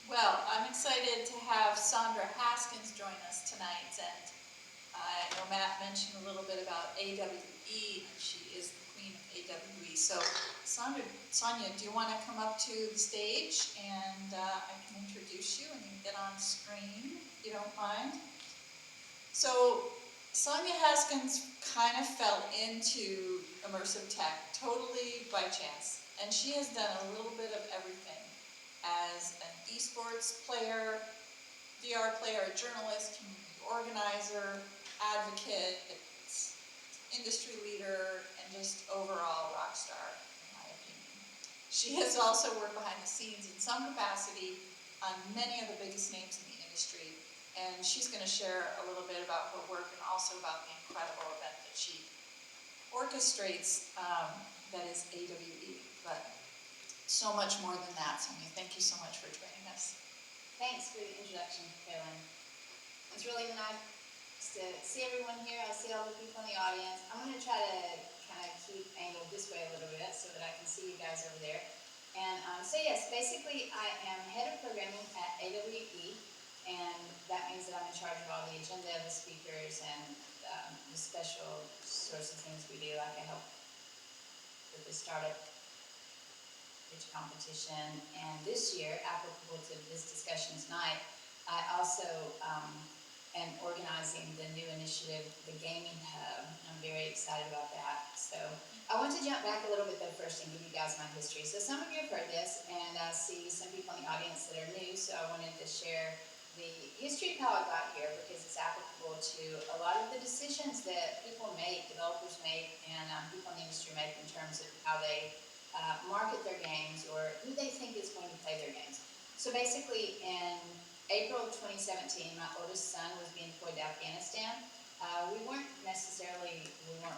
Well, I'm excited to have Sandra Haskins join us tonight, and I know Matt mentioned a little bit about AWE, and she is the queen of AWE. So, Sonia, do you want to come up to the stage, and I can introduce you, and you can get on screen, if you don't mind. So, Sonia Haskins kind of fell into immersive tech totally by chance, and she has done a little bit of everything. As an esports player, VR player, journalist, community organizer, advocate, industry leader, and just overall rock star, in my opinion. She has also worked behind the scenes in some capacity on many of the biggest names in the industry, and she's going to share a little bit about her work and also about the incredible event that she orchestrates, that is AWE. But so much more than that, Sonia. Thank you so much for joining us. Thanks for the introduction, Caroline. It's really nice to see everyone here. I see all the people in the audience. I'm going to try to kind of keep angled this way a little bit so that I can see you guys over there. And so yes, basically I am head of programming at AWE, and that means that I'm in charge of all the agenda, the speakers, and the special sorts of things we do. Like I help with the startup pitch competition, and this year, applicable to this discussion tonight, I also am organizing the new initiative, the Gaming Hub. I'm very excited about that. So I want to jump back a little bit though first and give you guys my history. So some of you have heard this, and I see some people in the audience that are new, so I wanted to share the history of how I got here because it's applicable to a lot of the decisions that people make, developers make, and people in the industry make in terms of how they market their games or who they think is going to play their games. So basically in April of 2017, my oldest son was being deployed to Afghanistan. We weren't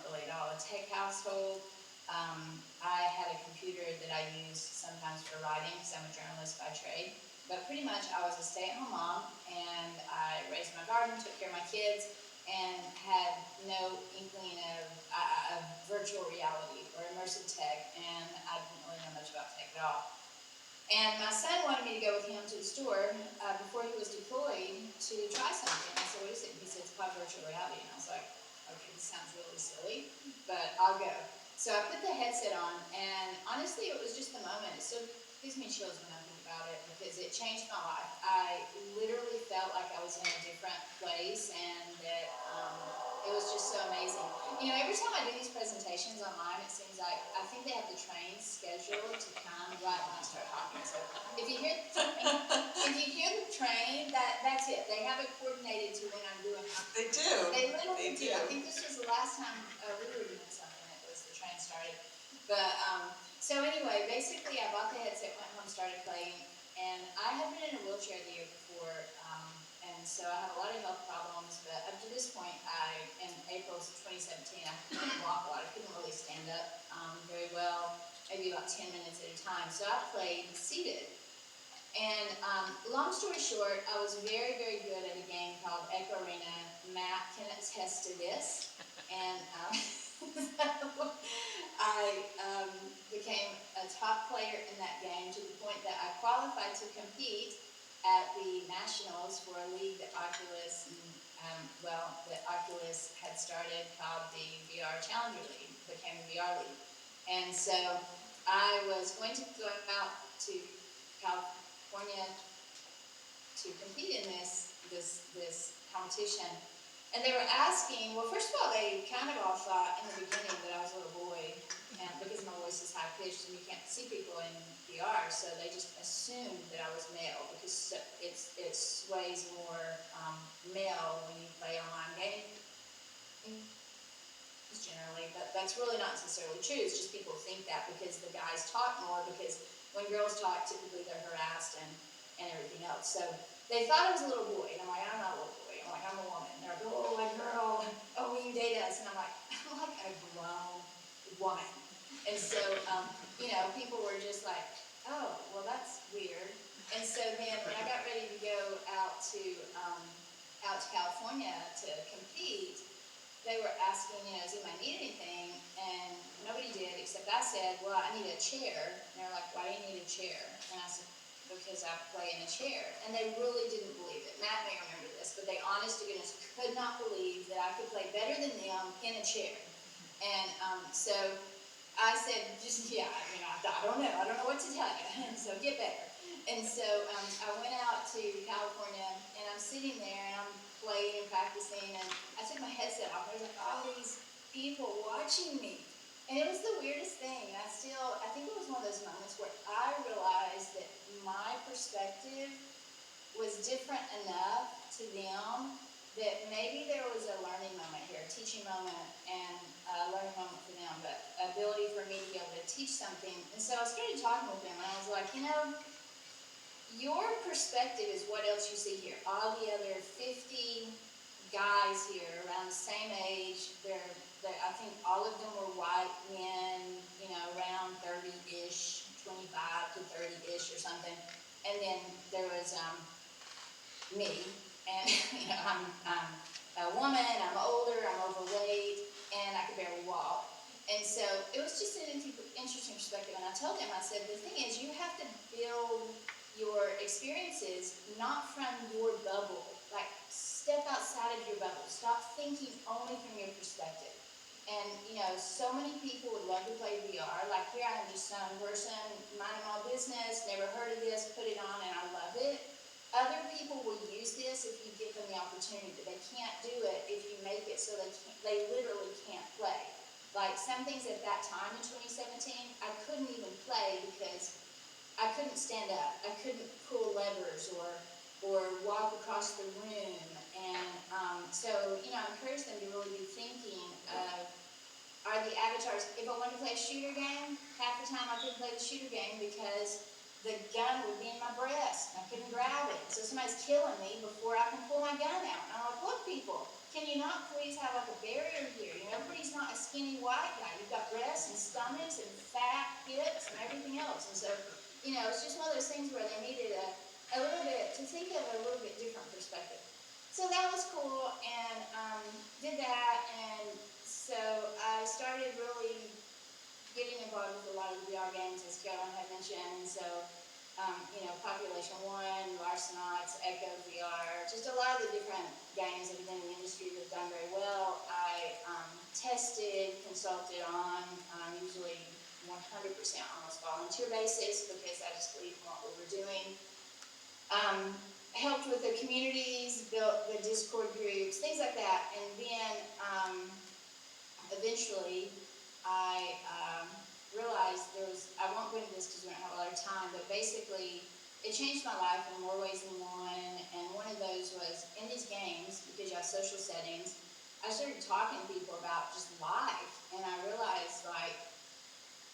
really at all a tech household. I had a computer that I used sometimes for writing because I'm a journalist by trade. But pretty much I was a stay-at-home mom, and I raised my garden, took care of my kids, and had no inkling of virtual reality or immersive tech, and I didn't really know much about tech at all. And my son wanted me to go with him to the store before he was deployed to try something. I said, what is it? And he said, it's called virtual reality. And I was like, okay, this sounds really silly, but I'll go. So I put the headset on, and honestly, it was just the moment. It still gives me chills when I think about it because it changed my life. I literally felt like I was in a different place, and that it was just so amazing. You know, every time I do these presentations online, it seems like I think they have the train scheduled to come right when I start talking. So if you hear the train, that's it. They have it coordinated to when I'm doing it. They do. They literally They do. do. I think this was the last time we were doing something that was the train started. But so anyway, basically I bought the headset, went home, started playing, and I have been in a wheelchair the year before, and so I have a lot of health problems. But up to this point, in April 2017, I couldn't walk a lot. I couldn't really stand up very well, maybe about 10 minutes at a time. So I played seated. And long story short, I was very, very good at a game called Echo Arena. Matt can attest to this. And I became a top player in that game to the point that I qualified to compete at the Nationals for a league that Oculus had started called the VR Challenger League, became the VR League. And so I was going to go out to California to compete in this competition. And they were asking, well, first of all, they kind of all thought in the beginning that I was a little boy, and because my voice is high-pitched and you can't see people in VR, so they just assumed that I was male, because it sways more male when you play online games generally, but that's really not necessarily true. It's just people think that because the guys talk more, because when girls talk, typically they're harassed and everything else. So they thought I was a little boy, and I'm like, I'm not a little boy. I'm like, I'm a woman. And they're like, oh, a girl. Oh, will you date us? And I'm like a grown woman. And so, people were just like, oh, well, that's weird. And so then when I got ready to go out to California to compete, they were asking, does anybody need anything? And nobody did, except I said, well, I need a chair. And they're like, why do you need a chair? And I said, because I play in a chair. And they really didn't believe it. Matt may remember this, but they honest to goodness could not believe that I could play better than them in a chair. And so I said, I don't know what to tell you. And so get better. And so I went out to California, and I'm sitting there, and I'm playing and practicing, and I took my headset off. There was like all these people watching me, and it was the weirdest thing. And I think it was one of those moments where I realized that my perspective was different enough to them that maybe there was a learning moment here, a teaching moment, and a learning moment for them, but ability for me to be able to teach something. And so I started talking with them, and I was like, your perspective is what else you see here. All the other 50 guys here around the same age, I think all of them were white men, around 30-ish, 25 to 30-ish or something. And then there was me, and I'm a woman, I'm older, I'm overweight, and I could barely walk. And so it was just an interesting perspective. And I told them, I said, the thing is, you have to build your experiences not from your bubble. Like, step outside of your bubble. Stop thinking only from your perspective. And so many people would love to play VR. Like, here I am, just some person minding my business, never heard of this, put it on, and I love it. Other people will use this if you give them the opportunity, but they can't do it if you make it so they literally can't play. Like, some things at that time in 2017, I couldn't even play because I couldn't stand up. I couldn't pull levers or walk across the room. And so, I encourage them to really be thinking of, are the avatars, if I wanted to play a shooter game, half the time I couldn't play the shooter game because the gun would be in my breast. And I couldn't grab it. So somebody's killing me before I can pull my gun out. And I'm like, look, people, can you not please have like a barrier here? Everybody's not a skinny white guy. You've got breasts and stomachs and fat hips and everything else. And so, it's just one of those things where they needed a little bit, to think of a little bit different perspective. So that was cool, and Population One, Larsonaut's, Echo VR, just a lot of the different games that have been in the industry that have done very well. I tested, consulted on, usually 100% almost volunteer basis because I just believe in what we were doing. Helped with the communities, built the Discord groups, things like that. And then eventually I realized I won't go into this because we don't have a lot of time, but basically it changed my life in more ways than one. And one of those was in these games, because you have social settings, I started talking to people about just life. And I realized, like,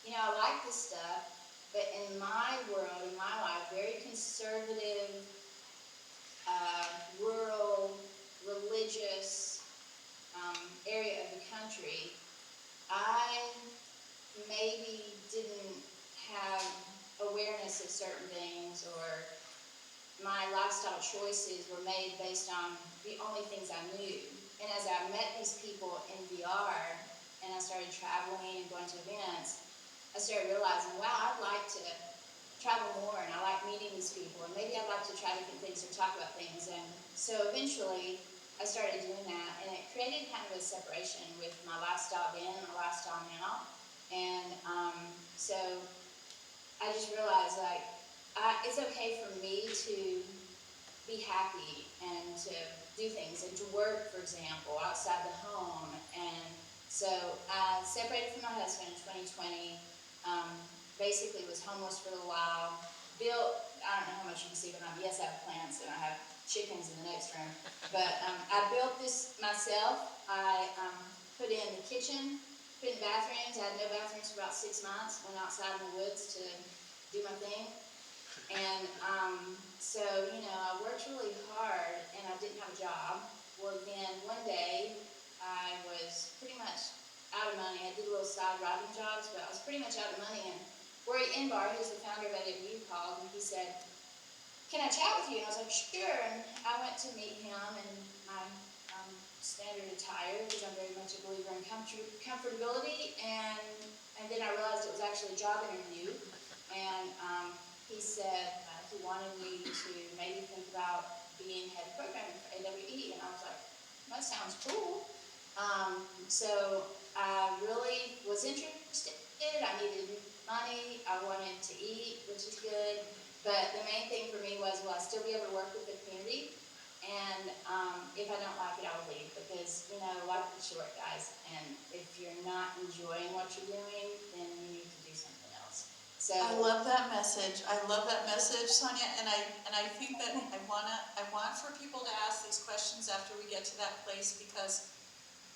I like this stuff, but in my world, in my life, very conservative, rural, religious area of the country, I maybe didn't have awareness of certain things, or my lifestyle choices were made based on the only things I knew. And as I met these people in VR and I started traveling and going to events, I started realizing, wow, I'd like to travel more, and I like meeting these people, and maybe I'd like to try different things or talk about things. And so eventually I started doing that, and it created kind of a separation with my lifestyle then and my lifestyle now. And so I just realized, like, it's okay for me to be happy and to do things and to work, for example, outside the home. And so I separated from my husband in 2020, basically was homeless for a little while, I don't know how much you can see, but yes, I have plants and I have chickens in the next room. But I built this myself. I put in the kitchen, put in bathrooms. I had no bathrooms for about 6 months, went outside in the woods to do my thing. And so, I worked really hard and I didn't have a job. Well, then one day I was pretty much out of money. I did a little side writing jobs, but I was pretty much out of money. And Rory Inbar, who's the founder of AWU, called and he said, "Can I chat with you?" And I was like, "Sure." And I went to meet him in my standard attire because I'm very much a believer in comfortability. And then I realized it was actually a job interview. And he said he wanted me to maybe think about being head of programming for AWE. And I was like, that sounds cool. So I really was interested. I needed money. I wanted to eat, which is good. But the main thing for me was, will I still be able to work with the community? And if I don't like it, I will leave, because, life is short, guys. And if you're not enjoying what you're doing, then you need to do something else. So I love that message. I love that message, Sonia. And I think that I want for people to ask these questions after we get to that place, because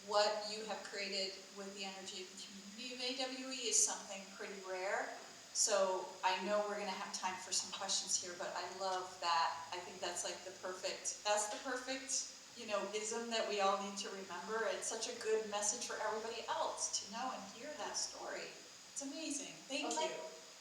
what you have created with the energy of the community of AWE is something pretty rare. So I know we're going to have time for some questions here, but I love that. I think that's like the perfect ism that we all need to remember. It's such a good message for everybody else to know and hear that story. It's amazing. Thank you.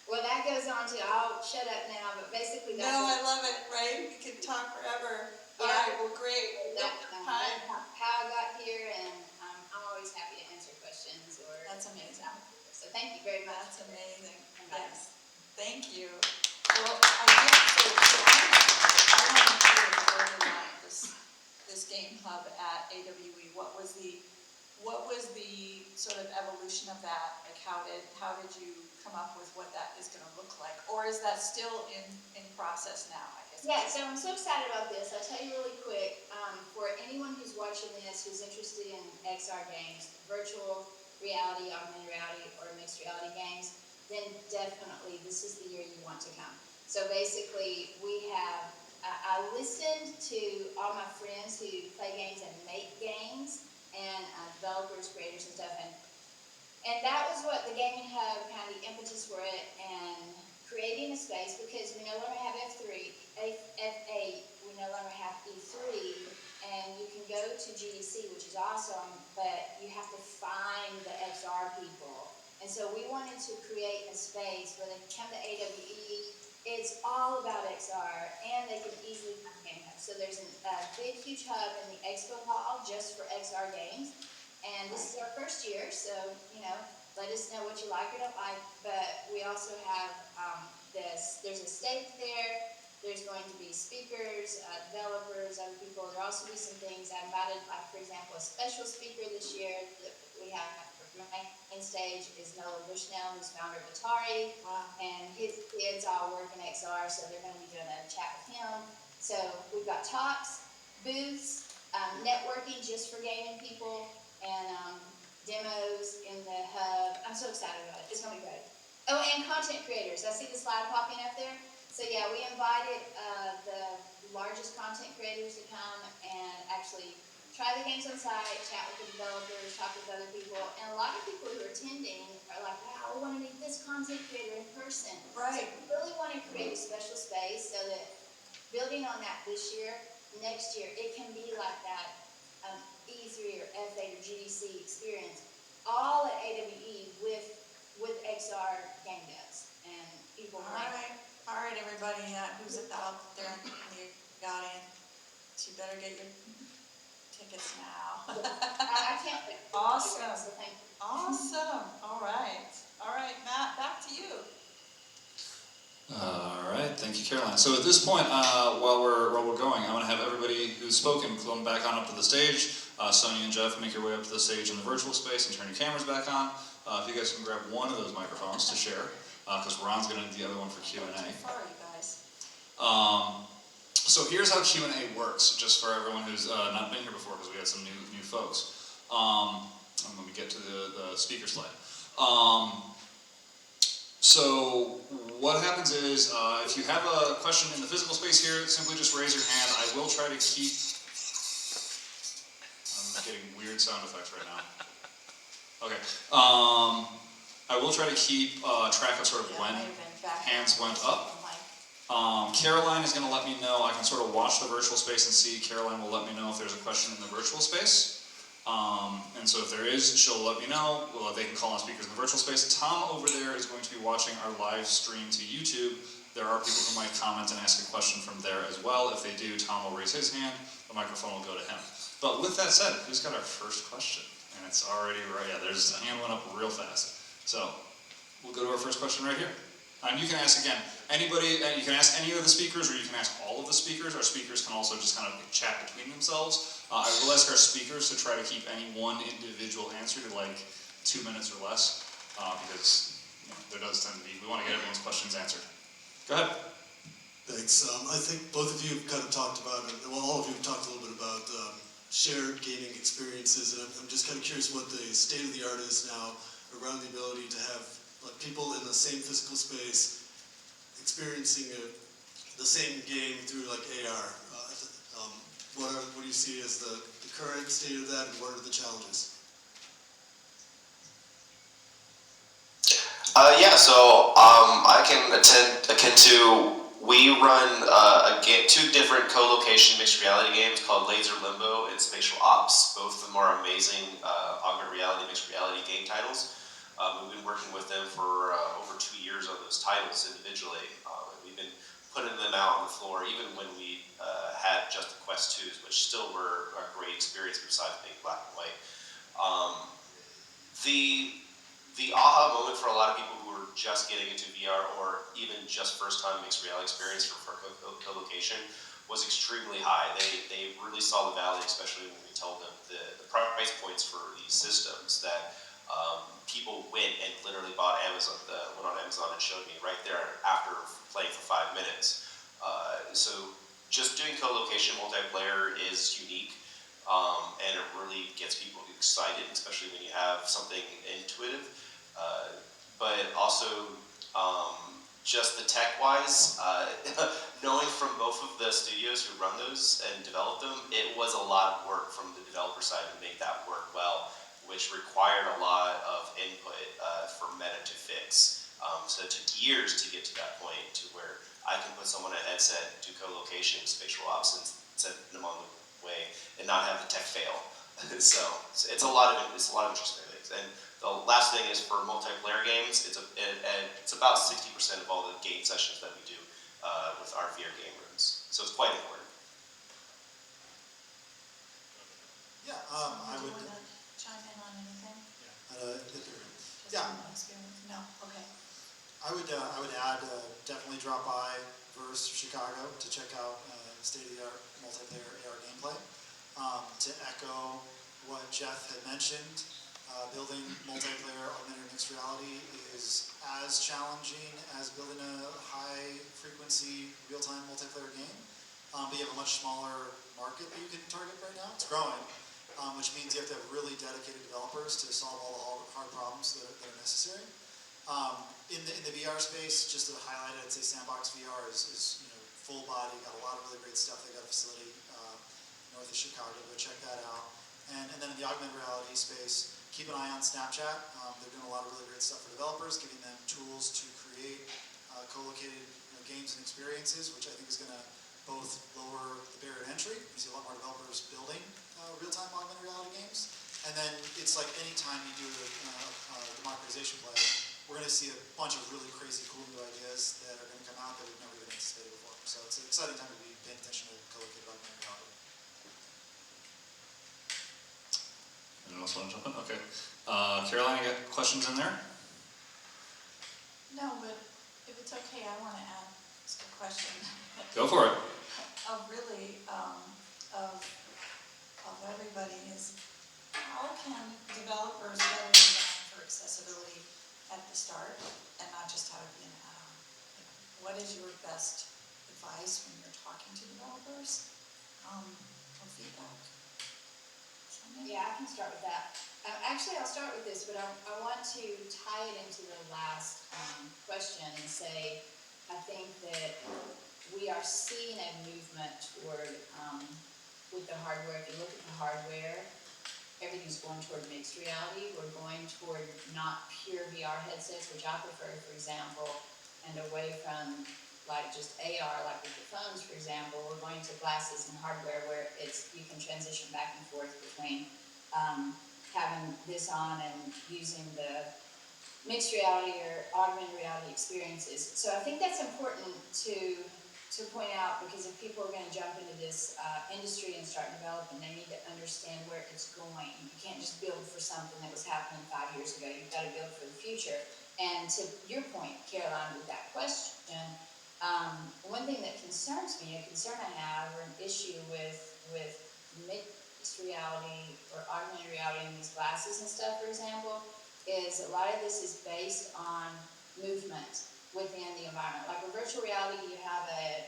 Well, that goes on to, I'll shut up now, but basically that's... No, I love it, right? We could talk forever. Yeah. All right, well, great. How I got here, and I'm always happy to answer questions. That's amazing. So thank you very much. That's amazing. Bye. Yes. Thank you. Well, I want to hear this game hub at AWE. What was the sort of evolution of that? Like, how did you come up with what that is going to look like? Or is that still in process now, I guess? Yeah, so I'm so excited about this. I'll tell you really quick, for anyone who's watching this, who's interested in XR games, virtual reality, augmented reality, or mixed reality games, then definitely this is the year you want to come. So basically, I listened to all my friends who play games and make games, and developers, creators, and stuff, and that was what the Gaming Hub, kind of the impetus for it, and creating a space, because we no longer have F8, we no longer have E3, and you can go to GDC, which is awesome, but you have to find the XR people. And so we wanted to create a space where they can come to AWE. It's all about XR, and they can easily find Gaming Hub. So there's a big, huge hub in the expo hall just for XR games. And this is our first year, so, let us know what you like or don't like. But we also have there's a stage there. There's going to be speakers, developers, other people. There'll also be some things I invited, like for example, a special speaker this year that we have for main stage is Noah Bushnell, who's founder of Atari. Wow. And his kids all work in XR, so they're going to be doing a chat with him. So we've got talks, booths, networking just for gaming people, and demos in the hub. I'm so excited about it. It's going to be great. Oh, and content creators. I see the slide popping up there. So yeah, we invited the largest content creators to come and actually try the games on site, chat with the developers, talk with other people. And a lot of people who are attending are like, wow, we want to meet this content creator in person. Right. So we really want to create a special space so that building on that this year, next year, it can be like that E3 or F8 or GDC experience, all at AWE with XR game devs and people like. All right, everybody who's out there in the audience, you better get your tickets now. I can't wait. Awesome. So thank you. Awesome. All right, Matt, back to you. All right, thank you, Caroline. So at this point, while we're going, I'm going to have everybody who's spoken come back on up to the stage. Sonia and Jeff, make your way up to the stage in the virtual space and turn your cameras back on. If you guys can grab one of those microphones to share, because Ron's going to need the other one for Q&A. Sorry, you guys. So here's how Q&A works, just for everyone who's not been here before, because we had some new folks. Let me get to the speaker slide. So what happens is, if you have a question in the physical space here, simply just raise your hand. I will try to keep... I'm getting weird sound effects right now. Okay. I will try to keep track of sort of when hands went up. Caroline is going to let me know. I can sort of watch the virtual space and see. Caroline will let me know if there's a question in the virtual space. And so if there is, she'll let me know. Well, they can call on speakers in the virtual space. Tom over there is going to be watching our live stream to YouTube. There are people who might comment and ask a question from there as well. If they do, Tom will raise his hand. The microphone will go to him. But with that said, who's got our first question? And it's already right. Yeah, there's the hand went up real fast. So we'll go to our first question right here. And you can ask again, anybody, you can ask any of the speakers or you can ask all of the speakers. Our speakers can also just kind of chat between themselves. I will ask our speakers to try to keep any one individual answer to like 2 minutes or less, because there does tend to be, we want to get everyone's questions answered. Go ahead. Thanks. I think both of you have kind of talked about, well, all of you have talked a little bit about shared gaming experiences, and I'm just kind of curious what the state of the art is now around the ability to have like people in the same physical space experiencing the same game through like AR. What do you see as the current state of that, and what are the challenges? Yeah, so I can akin to, we run two different co-location mixed reality games called Laser Limbo and Spatial Ops. Both of them are amazing augmented reality, mixed reality game titles. We've been working with them for over 2 years on those titles individually. And we've been putting them out on the floor even when we had just the Quest 2s, which still were a great experience besides being black and white. The aha moment for a lot of people who are just getting into VR or even just first-time mixed reality experience for co-location was extremely high. They really saw the value, especially when we told them the price points for these systems that people went and literally went on Amazon and showed me right there after playing for 5 minutes. So just doing co-location multiplayer is unique, and it really gets people excited, especially when you have something intuitive. But also, just the tech-wise, knowing from both of the studios who run those and develop them, it was a lot of work from the developer side to make that work well, which required a lot of input for Meta to fix. So it took years to get to that point to where I can put someone in a headset, do co-location, spatial ops, and send them on the way, and not have the tech fail. So it's a lot of interesting things. And the last thing is for multiplayer games, it's about 60% of all the game sessions that we do with our VR game rooms. So it's quite important. Yeah, I would. Chime in on anything? Yeah, No, okay. I would add drop by Verse Chicago to check out state-of-the-art multiplayer AR gameplay. To echo what Jeff had mentioned, building multiplayer augmented mixed reality is as challenging as building a high-frequency, real-time multiplayer game, but you have a much smaller market that you can target right now. It's growing, which means you have to have really dedicated developers to solve all the hard problems that are necessary. In the VR space, just to highlight it, I'd say Sandbox VR is full body, got a lot of really great stuff. They got a facility north of Chicago. Go check that out. And then in the augmented reality space, keep an eye on Snapchat. They're doing a lot of really great stuff for developers, giving them tools to create co-located games and experiences, which I think is going to both lower the barrier to entry. You see a lot more developers building real-time augmented reality games. And then it's like any time you do a democratization play, we're going to see a bunch of really crazy cool new ideas that are going to come out that we've never even anticipated before. So it's an exciting time to be paying attention to co-located augmented reality. Anyone else want to jump in? Okay. Caroline, you got questions in there? No, but if it's okay, I want to ask a question. Go for it. Of everybody is, how can developers better design for accessibility at the start and not just how to be an add-on? What is your best advice when you're talking to developers or feedback? Yeah, I can start with that. Actually, I'll start with this, but I want to tie it into the last question and say, I think that we are seeing a movement toward, with the hardware, if you look at the hardware, everything's going toward mixed reality. We're going toward not pure VR headsets, which I prefer, for example, and away from like just AR, like with the phones, for example. We're going to glasses and hardware where you can transition back and forth between having this on and using the mixed reality or augmented reality experiences. So I think that's important to point out, because if people are going to jump into this industry and start developing, they need to understand where it's going. You can't just build for something that was happening 5 years ago. You've got to build for the future. And to your point, Caroline, with that question, one thing that concerns me, a concern I have, or an issue with mixed reality or augmented reality in these glasses and stuff, for example, is a lot of this is based on movement within the environment. Like with virtual reality, you have a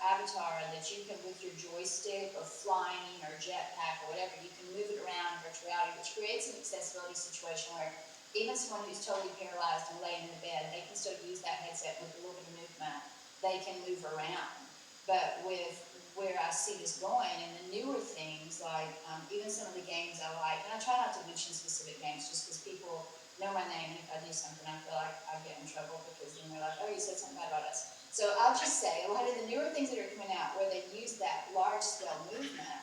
avatar that you can, with your joystick or flying or jetpack or whatever, you can move it around in virtual reality, which creates an accessibility situation where even someone who's totally paralyzed and laying in the bed, they can still use that headset with a little bit of movement. They can move around. But with where I see this going and the newer things, like even some of the games I like, and I try not to mention specific games just because people know my name, and if I do something, I feel like I get in trouble because then they're like, oh, you said something bad about us. So I'll just say, a lot of the newer things that are coming out where they use that large-scale movement,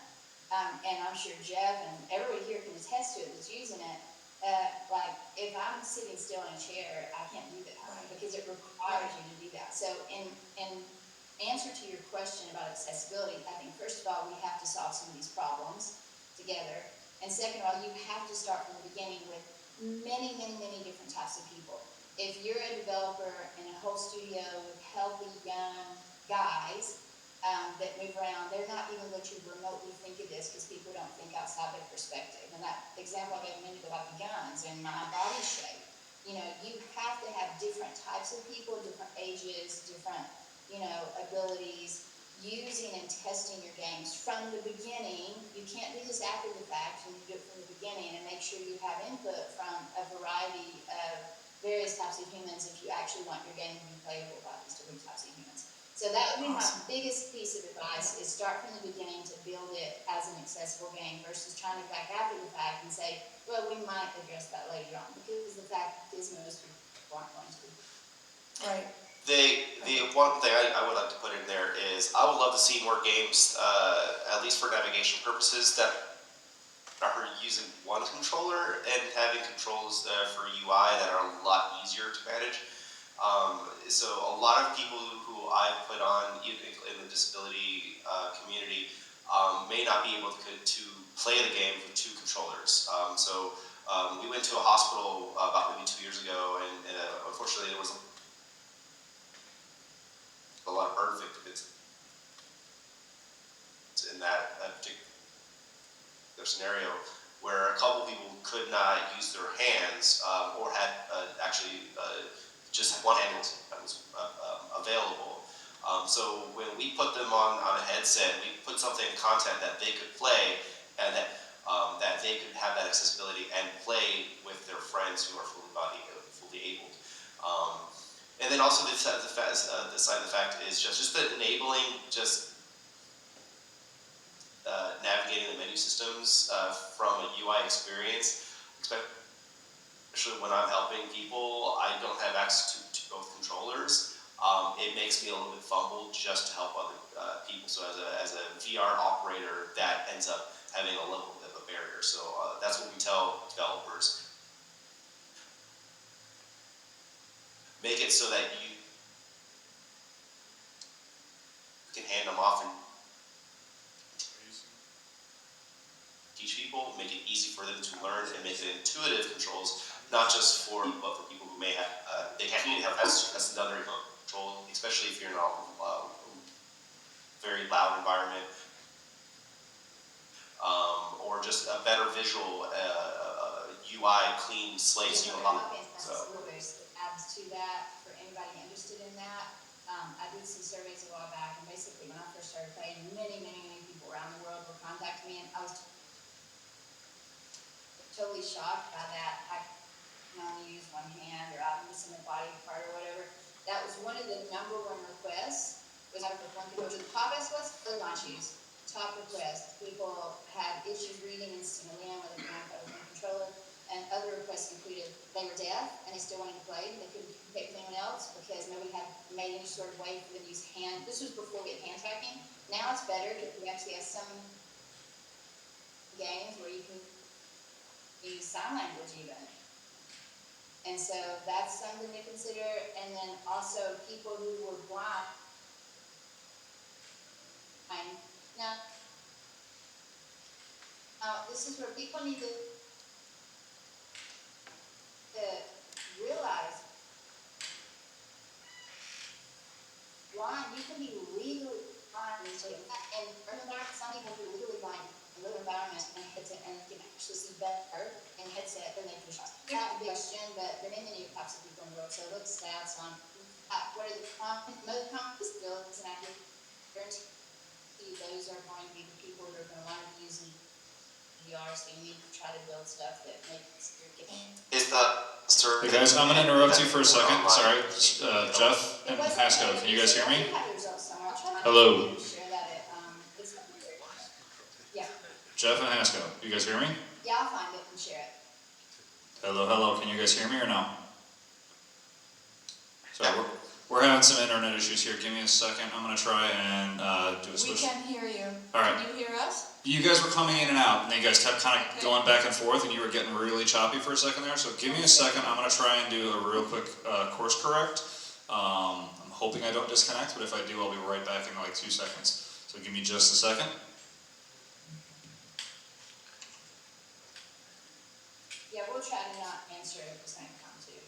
and I'm sure Jeff and everybody here can attest to it that's using it, like if I'm sitting still in a chair, I can't do that because it requires you to do that. So in answer to your question about accessibility, I think first of all, we have to solve some of these problems together. And second of all, you have to start from the beginning with many, many, many different types of people. If you're a developer in a whole studio with healthy young guys that move around, they're not even going to remotely think of this because people don't think outside their perspective. And that example I gave a minute ago about the guns and my body shape, you have to have different types of people, different ages, different, abilities, using and testing your games from the beginning. You can't do this after the fact. You need to do it from the beginning and make sure you have input from a variety of various types of humans if you actually want your game to be playable by these different types of humans. So that would be my biggest piece of advice, is start from the beginning to build it as an accessible game versus trying to back after the fact and say, well, we might address that later on, because the fact is most people aren't going to. Right. The one thing I would like to put in there is I would love to see more games, at least for navigation purposes, that are using one controller and having controls for UI that are a lot easier to manage. So a lot of people who I've put on in the disability community may not be able to play the game with two controllers. We went to a hospital about maybe 2 years ago, and unfortunately there was a lot of bird victims in that particular scenario, where a couple people could not use their hands or had actually just one hand that was available. So when we put them on a headset, we put something in content that they could play and that they could have that accessibility and play with their friends who are fully abled. And then also the side of the fact is just the enabling navigating the menu systems from a UI experience, especially when I'm helping people, I don't have access to both controllers. It makes me a little bit fumble just to help other people. So as a VR operator, that ends up having a little bit of a barrier. So that's what we tell developers. Make it so that you can hand them off and teach people, make it easy for them to learn, and make it intuitive controls, not just for people who may have, they can't really have that's another control, especially if you're in a very loud environment, or just a better visual UI, clean slates. Adds to that for anybody interested in that. I did some surveys a while back, and basically when I first started playing, many people around the world were contacting me, and I was totally shocked by that. I can only use one hand, or I'm missing a body part, or whatever. That was one of the #1 requests. Was out of the top was for launch use. Top request. People had issues reading and seeing a lamb with a controller. And other requests included they were deaf and they still wanted to play. They couldn't communicate with anyone else because nobody had made any sort of way for them to use hand. This was before we had hand tracking. Now it's better because we actually have some games where you can use sign language even. And so that's something to consider. And then also people who were blind. Now this is where people need to realize blind, you can be legally blind in urban environments. Some people who are legally blind in little environments and headset and can actually see better in headset than they can shots. Not a big question, but there are many types of people in the world. So look stats on what are the most common skills, and I guarantee you those are going to be the people who are going to want to be using VR. So you need to try to build stuff that makes your game. Hey guys, I'm going to interrupt you for a second. Sorry, Jeff and Haskell, can you guys hear me? Hello. Jeff and Haskell, you guys hear me? Yeah, I'll find it and share it. Hello, can you guys hear me or no? Sorry, we're having some internet issues here. Give me a second. I'm going to try and do a switch. We can hear you. All right. Can you hear us? You guys were coming in and out, and you guys kept kind of going back and forth, and you were getting really choppy for a second there. So give me a second. I'm going to try and do a real quick course correct. I'm hoping I don't disconnect, but if I do, I'll be right back in like 2 seconds. So give me just a second. Yeah, we'll try to not answer it at the same time too.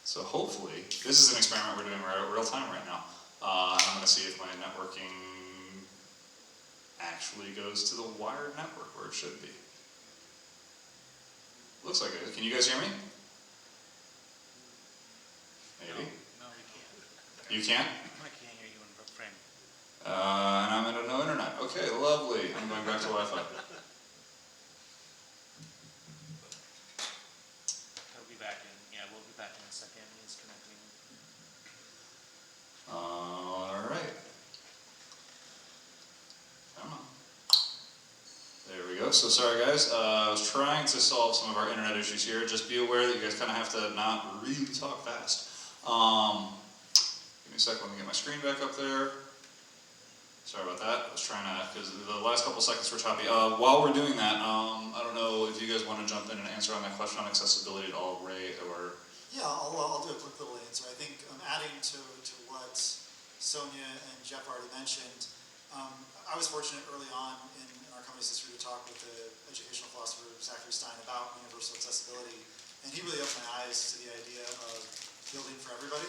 So hopefully, this is an experiment we're doing real time right now. And I'm going to see if my networking actually goes to the wired network where it should be. Looks like it. Can you guys hear me? Maybe. No, we can't. You can't? I can't hear you in frame. And I'm at no internet. Okay, lovely. I'm going back to Wi-Fi. He'll be back in. Yeah, we'll be back in a second. He's connecting. All right. Come on. There we go. So sorry guys. I was trying to solve some of our internet issues here. Just be aware that you guys kind of have to not really talk fast. Give me a sec. Let me get my screen back up there. Sorry about that. I was trying to, because the last couple seconds were choppy. While we're doing that, I don't know if you guys want to jump in and answer on that question on accessibility at all, Ray, or... Yeah, I'll do a quick little answer. I think adding to what Sonia and Jeff already mentioned, I was fortunate early on in our our company is here to talk with the educational philosopher Zachary Stein about universal accessibility, and he really opened my eyes to the idea of building for everybody.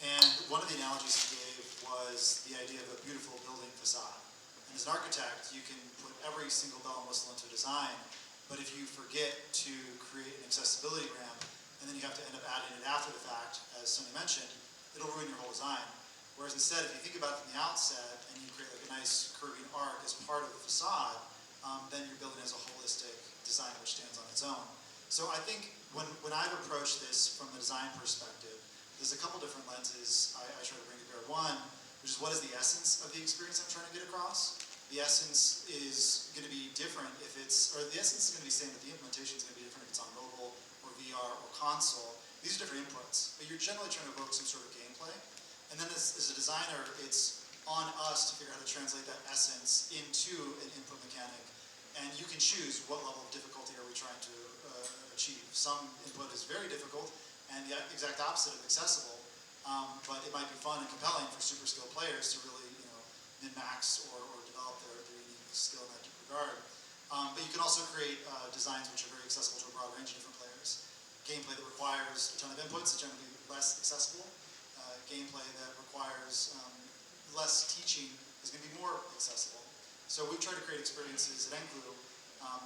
And one of the analogies he gave was the idea of a beautiful building facade. And as an architect, you can put every single bell and whistle into a design, but if you forget to create an accessibility ramp, and then you have to end up adding it after the fact, as Sonia mentioned, it'll ruin your whole design. Whereas instead, if you think about it from the outset, and you create like a nice curving arc as part of the facade, then you're building as a holistic design which stands on its own. So I think when I've approached this from the design perspective, there's a couple different lenses I try to bring to bear. One, which is what is the essence of the experience I'm trying to get across? The essence is going to be different if it's, or the essence is going to be the same, but the implementation is going to be different if it's on mobile or VR or console. These are different inputs, but you're generally trying to evoke some sort of gameplay. And then as a designer, it's on us to figure out how to translate that essence into an input mechanic. And you can choose what level of difficulty are we trying to achieve. Some input is very difficult, and the exact opposite of accessible, but it might be fun and compelling for super skilled players to really, min-max or develop their unique skill in that regard. But you can also create designs which are very accessible to a broad range of different players. Gameplay that requires a ton of inputs is generally less accessible. Gameplay that requires less teaching is going to be more accessible. So we've tried to create experiences at NCLU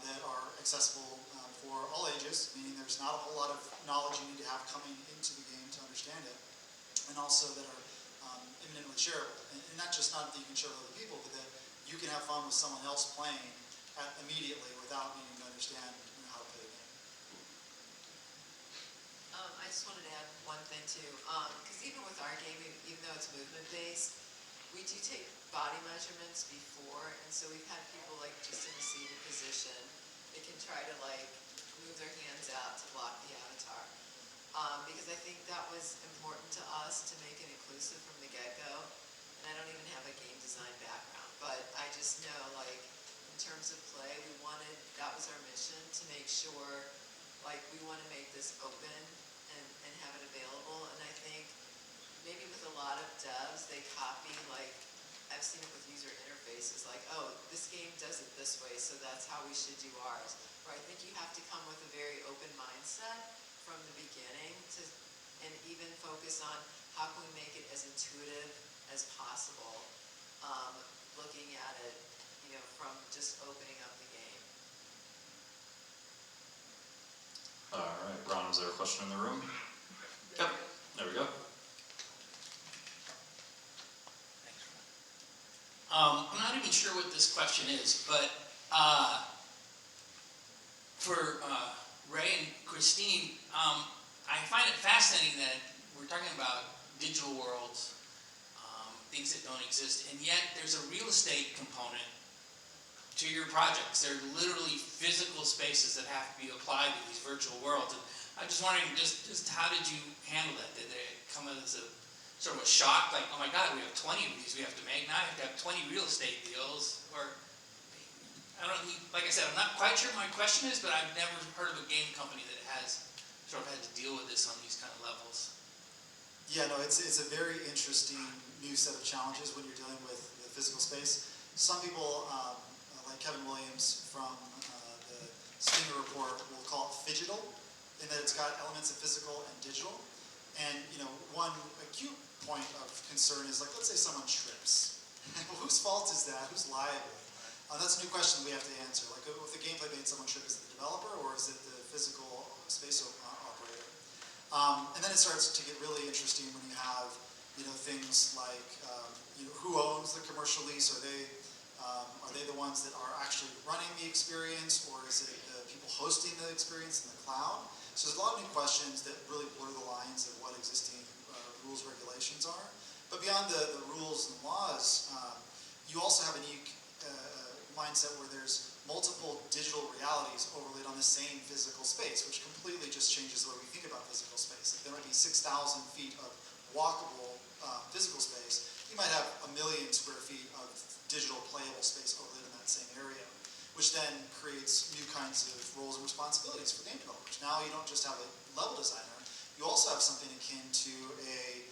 that are accessible for all ages, meaning there's not a whole lot of knowledge you need to have coming into the game to understand it, and also that are imminently shareable. And not just that you can share with other people, but that you can have fun with someone else playing immediately without needing to understand how to play the game. I just wanted to add one thing too, because even with our game, even though it's movement based, we do take body measurements before, and so we've had people like just in a seated position, they can try to like move their hands out to block the avatar. Because I think that was important to us to make it inclusive from the get-go, and I don't even have a game design background, but I just know like in terms of play, that was our mission to make sure like we want to make this open and have it available. And I think maybe with a lot of devs, they copy, like, I've seen it with user interfaces, like, oh, this game does it this way, so that's how we should do ours. Where I think you have to come with a very open mindset from the beginning and even focus on how can we make it as intuitive as possible, looking at it, from just opening up the game. All right, Ron, is there a question in the room? Yep, there we go. I'm not even sure what this question is, but for Ray and Christine, I find it fascinating that we're talking about digital worlds, things that don't exist, and yet there's a real estate component to your projects. They're literally physical spaces that have to be applied to these virtual worlds. And I'm just wondering, just how did you handle that? Did they come as a sort of a shock, like, oh my God, we have 20 of these we have to make. Now I have to have 20 real estate deals. Or, I don't, like I said, I'm not quite sure what my question is, but I've never heard of a game company that has sort of had to deal with this on these kind of levels. Yeah, no, it's a very interesting new set of challenges when you're dealing with the physical space. Some people, like Kevin Williams from the Stinger report, will call it phygital, in that it's got elements of physical and digital. And one acute point of concern is, like, let's say someone trips. Well, whose fault is that? Who's liable? That's a new question we have to answer. Like, if the gameplay made someone trip, is it the developer or is it the physical space operator? And then it starts to get really interesting when you have, things like, who owns the commercial lease? Are they the ones that are actually running the experience, or is it the people hosting the experience in the cloud? So there's a lot of new questions that really blur the lines of what existing rules and regulations are. But beyond the rules and laws, you also have a unique mindset where there's multiple digital realities overlaid on the same physical space, which completely just changes the way we think about physical space. Like, there might be 6,000 feet of walkable physical space. You might have 1 million square feet of digital playable space overlaid in that same area, which then creates new kinds of roles and responsibilities for game developers. Now you don't just have a level designer, you also have something akin to a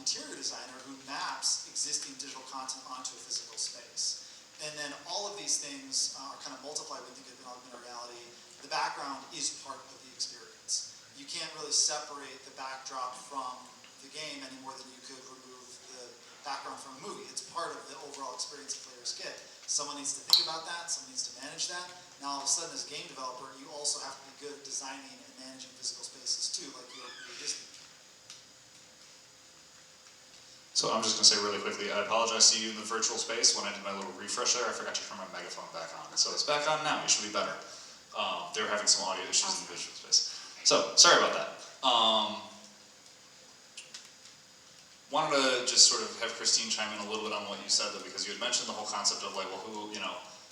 interior designer who maps existing digital content onto a physical space. And then all of these things are kind of multiplied when you think of augmented reality. The background is part of the experience. You can't really separate the backdrop from the game any more than you could remove the background from a movie. It's part of the overall experience that players get. Someone needs to think about that, someone needs to manage that. Now all of a sudden as a game developer, you also have to be good at designing and managing physical spaces too, like your Disney. So I'm just going to say really quickly, I apologize to you in the virtual space. When I did my little refresh there, I forgot to turn my megaphone back on. So it's back on now, you should be better. They were having some audio issues in the visual space. So, sorry about that. Wanted to just sort of have Christine chime in a little bit on what you said though, because you had mentioned the whole concept of like, well,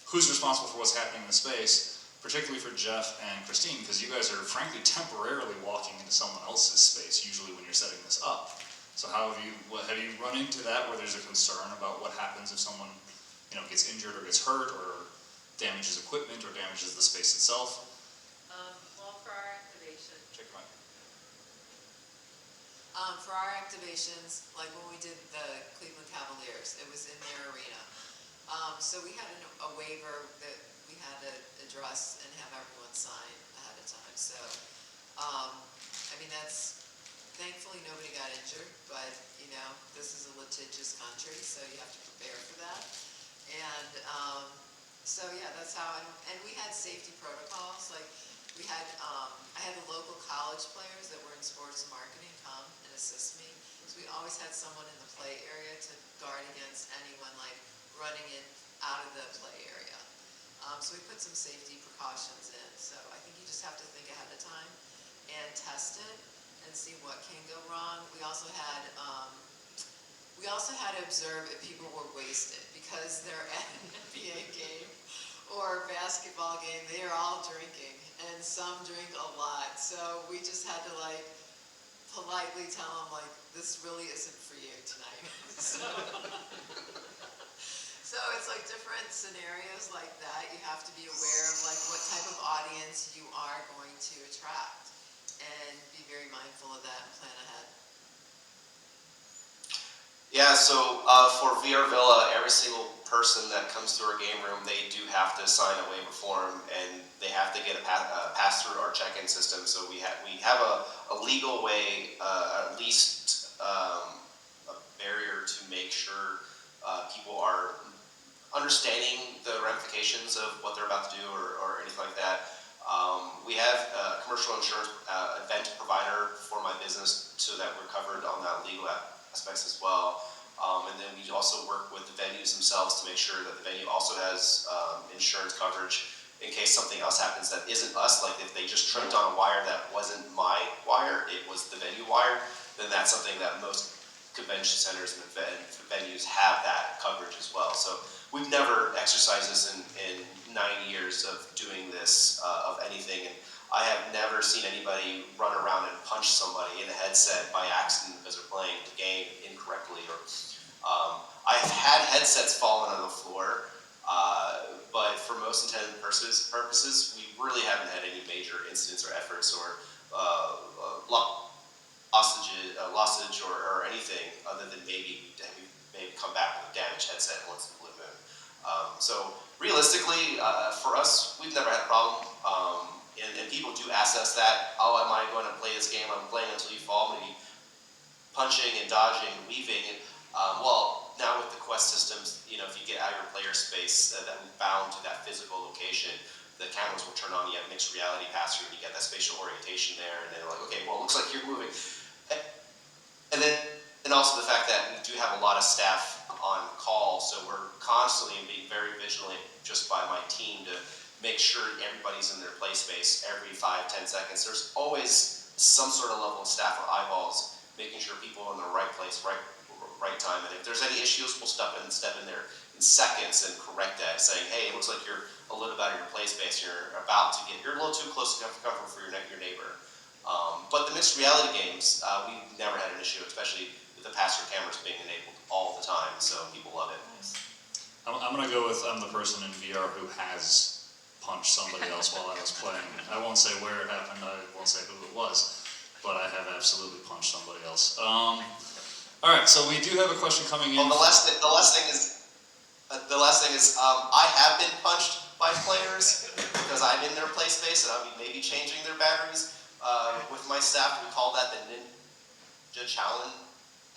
who's responsible for what's happening in the space, particularly for Jeff and Christine, because you guys are frankly temporarily walking into someone else's space usually when you're setting this up. So have you run into that where there's a concern about what happens if someone, gets injured or gets hurt or damages equipment or damages the space itself? Well, for our activation, Check your mic. for our activations, like when we did the Cleveland Cavaliers, it was in their arena. So we had a waiver that we had to address and have everyone sign ahead of time. So, thankfully nobody got injured, but this is a litigious country, so you have to prepare for that. And so yeah, that's how. And we had safety protocols. Like we had, I had the local college players that were in sports and marketing come and assist me. So we always had someone in the play area to guard against anyone like running in out of the play area. So we put some safety precautions in. So I think you just have to think ahead of time and test it and see what can go wrong. We also had to observe if people were wasted because they're at an NBA game or basketball game. They are all drinking, and some drink a lot. So we just had to like politely tell them like, this really isn't for you tonight. So it's like different scenarios like that. You have to be aware of like what type of audience you are going to attract and be very mindful of that and plan ahead. Yeah, so for VR Villa, every single person that comes through our game room, they do have to sign a waiver form, and they have to get a pass through our check-in system. So we have a legal way, at least a barrier to make sure people are understanding the ramifications of what they're about to do or anything like that. We have a commercial insurance event provider for my business so that we're covered on that legal aspects as well. And then we also work with the venues themselves to make sure that the venue also has insurance coverage in case something else happens that isn't us. Like if they just tripped on a wire that wasn't my wire, it was the venue wire, then that's something that most convention centers and venues have that coverage as well. So we've never exercised this in 9 years of doing this, of anything. And I have never seen anybody run around and punch somebody in the headset by accident because they're playing the game incorrectly. Or I've had headsets falling on the floor, but for most intended purposes, we really haven't had any major incidents or efforts or lossage or anything other than maybe come back with a damaged headset once in a blue moon. So realistically, for us, we've never had a problem. And people do ask us that, oh, am I going to play this game? I'm playing until you fall, maybe punching and dodging, weaving. Well, now with the Quest systems, if you get out of your player space that is bound to that physical location, the cameras will turn on, you have mixed reality pass-through, and you get that spatial orientation there, and they're like, okay, well, it looks like you're moving. And also the fact that we do have a lot of staff on call, so we're constantly being very vigilant just by my team to make sure everybody's in their play space every 5-10 seconds. There's always some sort of level of staff or eyeballs making sure people are in the right place, right time. And if there's any issues, we'll step in there in seconds and correct that, saying, hey, it looks like you're a little bit out of your play space. You're a little too close to cover for your neighbor. But the mixed reality games, we've never had an issue, especially with the pass-through cameras being enabled all the time. So people love it. I'm going to go with I'm the person in VR who has punched somebody else while I was playing. I won't say where it happened, I won't say who it was, but I have absolutely punched somebody else. Alright, so we do have a question coming in. Well, the last thing is The last thing is, I have been punched by players because I'm in their play space and I'll be maybe changing their batteries. With my staff, we call that the Ninja Challenge,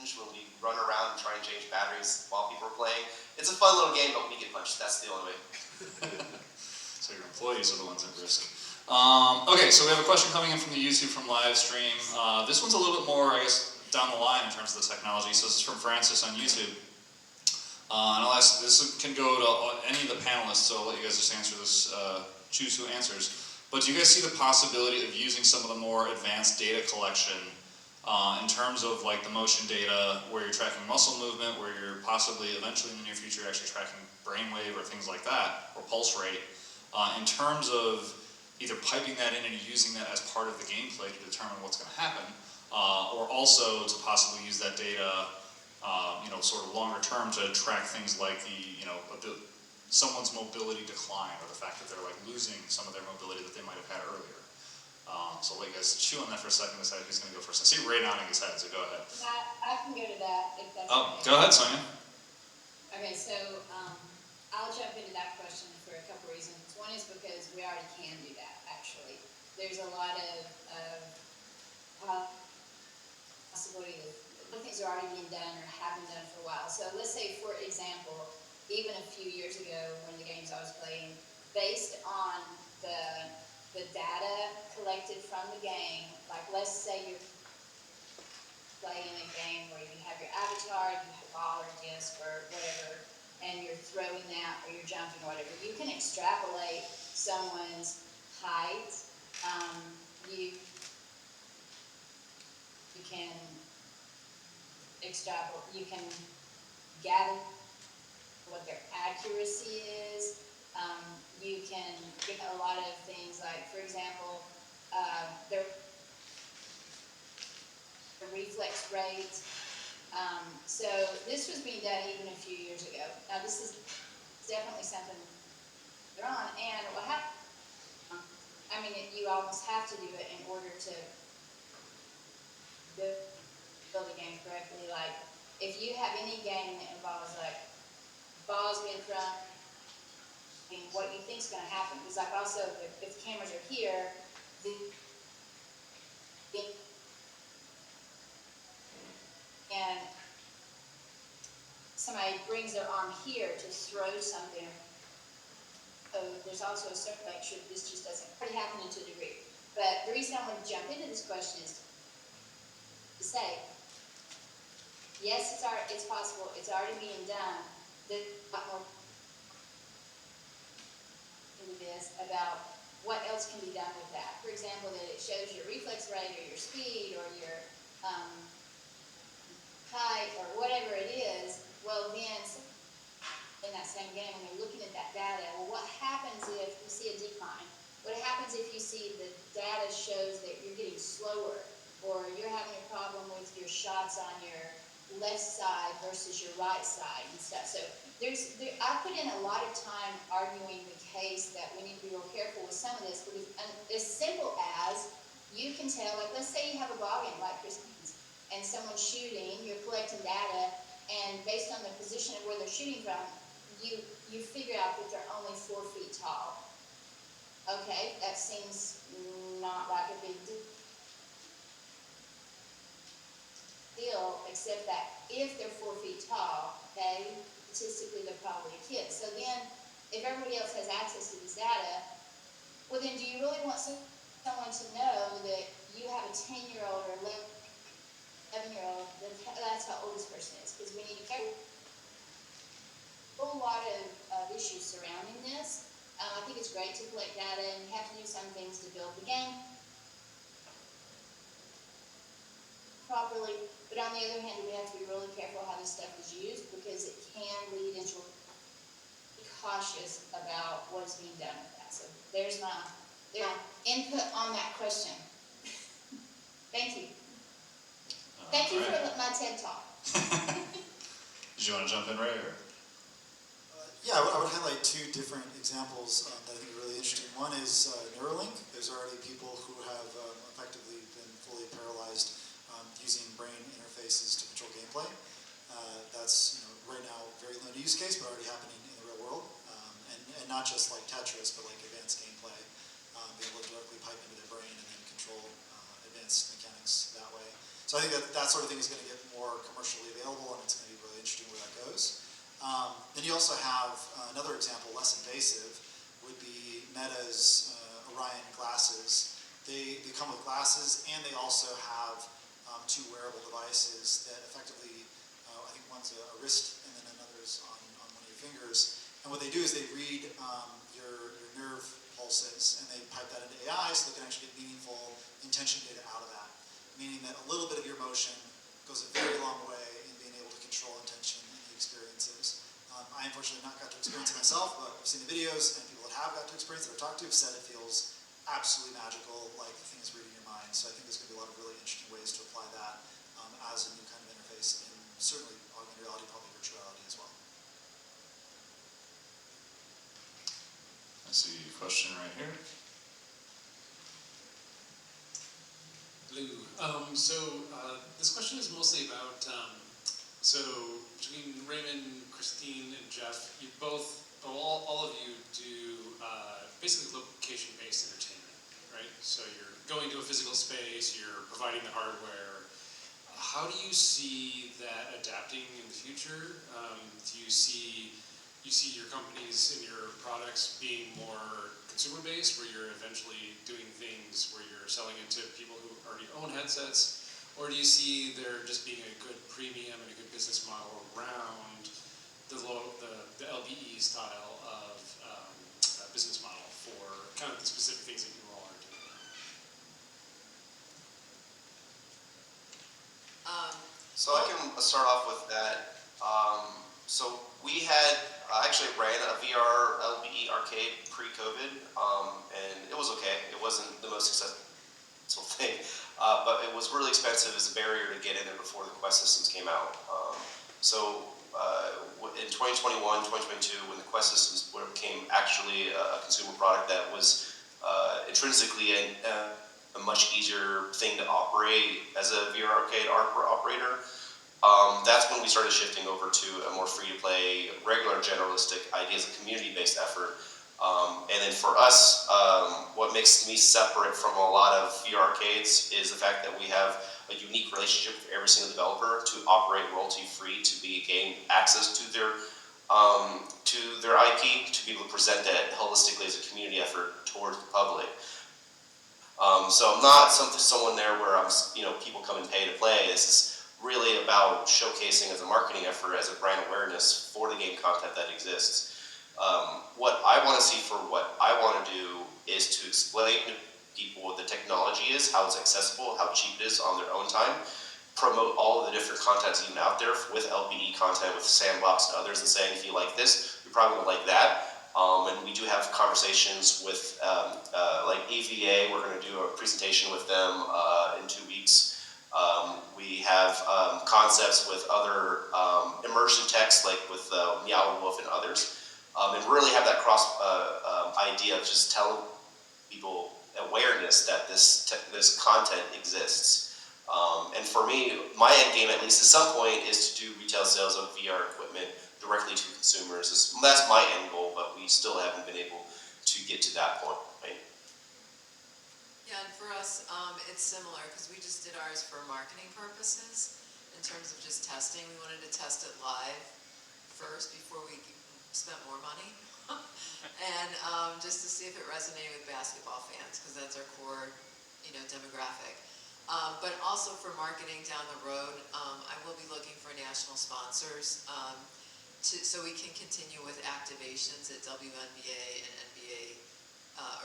when we run around and try and change batteries while people are playing. It's a fun little game, but we get punched. That's the only way. So your employees are the ones at risk. Okay, so we have a question coming in from the YouTube from live stream. This one's a little bit more, I guess, down the line in terms of the technology. So this is from Francis on YouTube. And I'll ask, this can go to any of the panelists, so I'll let you guys just answer this, choose who answers. But do you guys see the possibility of using some of the more advanced data collection in terms of like the motion data where you're tracking muscle movement, where you're possibly eventually in the near future actually tracking brainwave or things like that, or pulse rate, in terms of either piping that in and using that as part of the gameplay to determine what's going to happen, or also to possibly use that data sort of longer term to track things like someone's mobility decline, or the fact that they're like losing some of their mobility that they might have had earlier. So I'll let you guys chew on that for a second, decide who's going to go first. I see Ray nodding his head, so go ahead. I can go to that if that's Oh, okay. go ahead, Sonia. Okay, so I'll jump into that question for a couple reasons. One is because we already can do that, actually. There's a lot of possibility that things are already being done or have been done for a while. So let's say, for example, even a few years ago when the games I was playing, based on the data collected from the game, like let's say you're playing a game where you have your avatar, you have a ball or disc or whatever, and you're throwing that or you're jumping or whatever, you can extrapolate someone's height. You can extrapolate, you can gather what their accuracy is. You can get a lot of things like, for example, their reflex rate. So this was being done even a few years ago. Now this is definitely something they're on, and what happened, I mean, you almost have to do it in order to build the game correctly. Like, if you have any game that involves like balls being thrown, I mean, what you think is going to happen, because like also if the cameras are here, and somebody brings their arm here to throw something, so there's also a certain make sure this just doesn't already happen to a degree. But the reason I want to jump into this question is to say, yes, it's possible, it's already being done. There's a lot more into this about what else can be done with that. For example, that it shows your reflex rate or your speed or your height or whatever it is. Well, then in that same game, when you're looking at that data, well, what happens if you see a decline? What happens if you see the data shows that you're getting slower, or you're having a problem with your shots on your left side versus your right side and stuff? So I put in a lot of time arguing the case that we need to be real careful with some of this, because as simple as you can tell, like let's say you have a ball game like Christine's, and someone's shooting, you're collecting data, and based on the position of where they're shooting from, you figure out that they're only 4 feet tall. Okay, that seems not like a big deal, except that if they're 4 feet tall, okay, statistically they're probably a kid. So then, if everybody else has access to this data, well then do you really want someone to know that you have a 10-year-old or 11-year-old, that's how old this person is? Because we need to care. A whole lot of issues surrounding this. I think it's great to collect data, and you have to do some things to build the game properly, but on the other hand, we have to be really careful how this stuff is used, because it can lead into be cautious about what is being done with that. So there's my input on that question. Thank you. Thank you for my TED Talk. Did you want to jump in, Ray? Or? Yeah, I would highlight 2 different examples that I think are really interesting. One is Neuralink. There's already people who have effectively been fully paralyzed using brain interfaces to control gameplay. That's right now very limited use case, but already happening in the real world, and not just like Tetris, but like advanced gameplay, being able to directly pipe into their brain and then control advanced mechanics that way. So I think that sort of thing is going to get more commercially available, and it's going to be really interesting where that goes. Then you also have another example, less invasive, would be Meta's Orion glasses. They come with glasses, and they also have two wearable devices that effectively, I think one's a wrist and then another's on one of your fingers. And what they do is they read your nerve pulses, and they pipe that into AI so they can actually get meaningful intention data out of that. Meaning that a little bit of your motion goes a very long way in being able to control intention in the experiences. I unfortunately have not got to experience it myself, but I've seen the videos, and people that have got to experience it or talked to have said it feels absolutely magical, like the thing is reading your mind. So I think there's going to be a lot of really interesting ways to apply that as a new kind of interface in certainly augmented reality, probably virtuality as well. I see a question right here. Hello. This question is mostly about, so between Raymond, Christine, and Jeff, you both, all of you do basically location-based entertainment, right? So you're going to a physical space, you're providing the hardware. How do you see that adapting in the future? Do you see your companies and your products being more consumer-based, where you're eventually doing things where you're selling it to people who already own headsets? Or do you see there just being a good premium and a good business model around the LBE style of business model for kind of the specific things that you all are doing? So I can start off with that. So we had actually ran a VR LBE arcade pre-COVID, and it was okay. It wasn't the most successful thing, but it was really expensive as a barrier to get in there before the Quest systems came out. In 2021, 2022, when the Quest systems became actually a consumer product that was intrinsically a much easier thing to operate as a VR arcade operator, that's when we started shifting over to a more free-to-play, regular generalistic ideas, a community-based effort. And then for us, what makes me separate from a lot of VR arcades is the fact that we have a unique relationship with every single developer to operate royalty-free, to be gain access to their IP, to be able to present that holistically as a community effort towards the public. So I'm not someone there where people come and pay to play. This is really about showcasing as a marketing effort, as a brand awareness for the game content that exists. What I want to see for what I want to do is to explain to people what the technology is, how it's accessible, how cheap it is on their own time, promote all of the different contents even out there with LBE content, with Sandbox and others, and saying, if you like this, you're probably going to like that. And we do have conversations with like EVA. We're going to do a presentation with them in 2 weeks. We have concepts with other immersion techs, like with Meow Wolf and others, and really have that cross idea of just telling people awareness that this content exists. And for me, my end game, at least at some point, is to do retail sales of VR equipment directly to consumers. That's my end goal, but we still haven't been able to get to that point, right? Yeah, and for us, it's similar, because we just did ours for marketing purposes. In terms of just testing, we wanted to test it live first before we spent more money. And just to see if it resonated with basketball fans, because that's our core, demographic. But also for marketing down the road, I will be looking for national sponsors so we can continue with activations at WNBA and NBA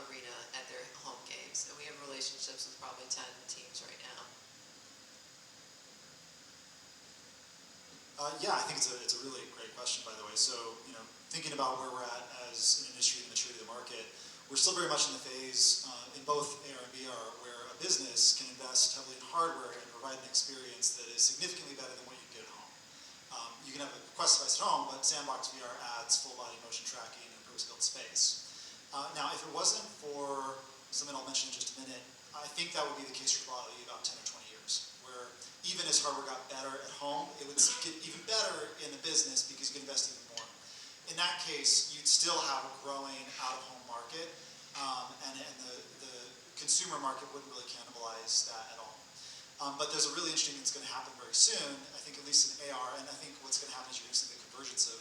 arena at their home games. And we have relationships with probably 10 teams right now. Yeah, I think it's a really great question, by the way. So, thinking about where we're at as an industry, the maturity of the market, we're still very much in the phase in both AR and VR where a business can invest heavily in hardware and provide an experience that is significantly better than what you get at home. You can have a Quest device at home, but Sandbox VR adds full-body motion tracking and purpose-built space. Now, if it wasn't for something I'll mention in just a minute, I think that would be the case for probably about 10 or 20 years, where even as hardware got better at home, it would get even better in the business because you could invest even more. In that case, you'd still have a growing out-of-home market, and the consumer market wouldn't really cannibalize that at all. But there's a really interesting thing that's going to happen very soon, I think at least in AR, and I think what's going to happen is you're going to see the convergence of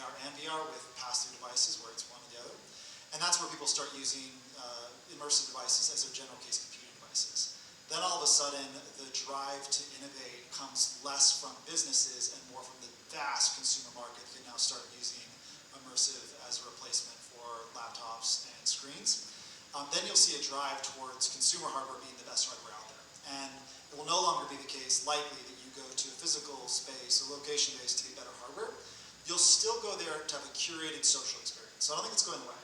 AR and VR with pass-through devices where it's one or the other. And that's where people start using immersive devices as their general case computing devices. Then all of a sudden, the drive to innovate comes less from businesses and more from the vast consumer market that can now start using immersive as a replacement for laptops and screens. Then you'll see a drive towards consumer hardware being the best hardware out there. And it will no longer be the case, likely, that you go to a physical space or location-based to get better hardware. You'll still go there to have a curated social experience. So I don't think it's going away.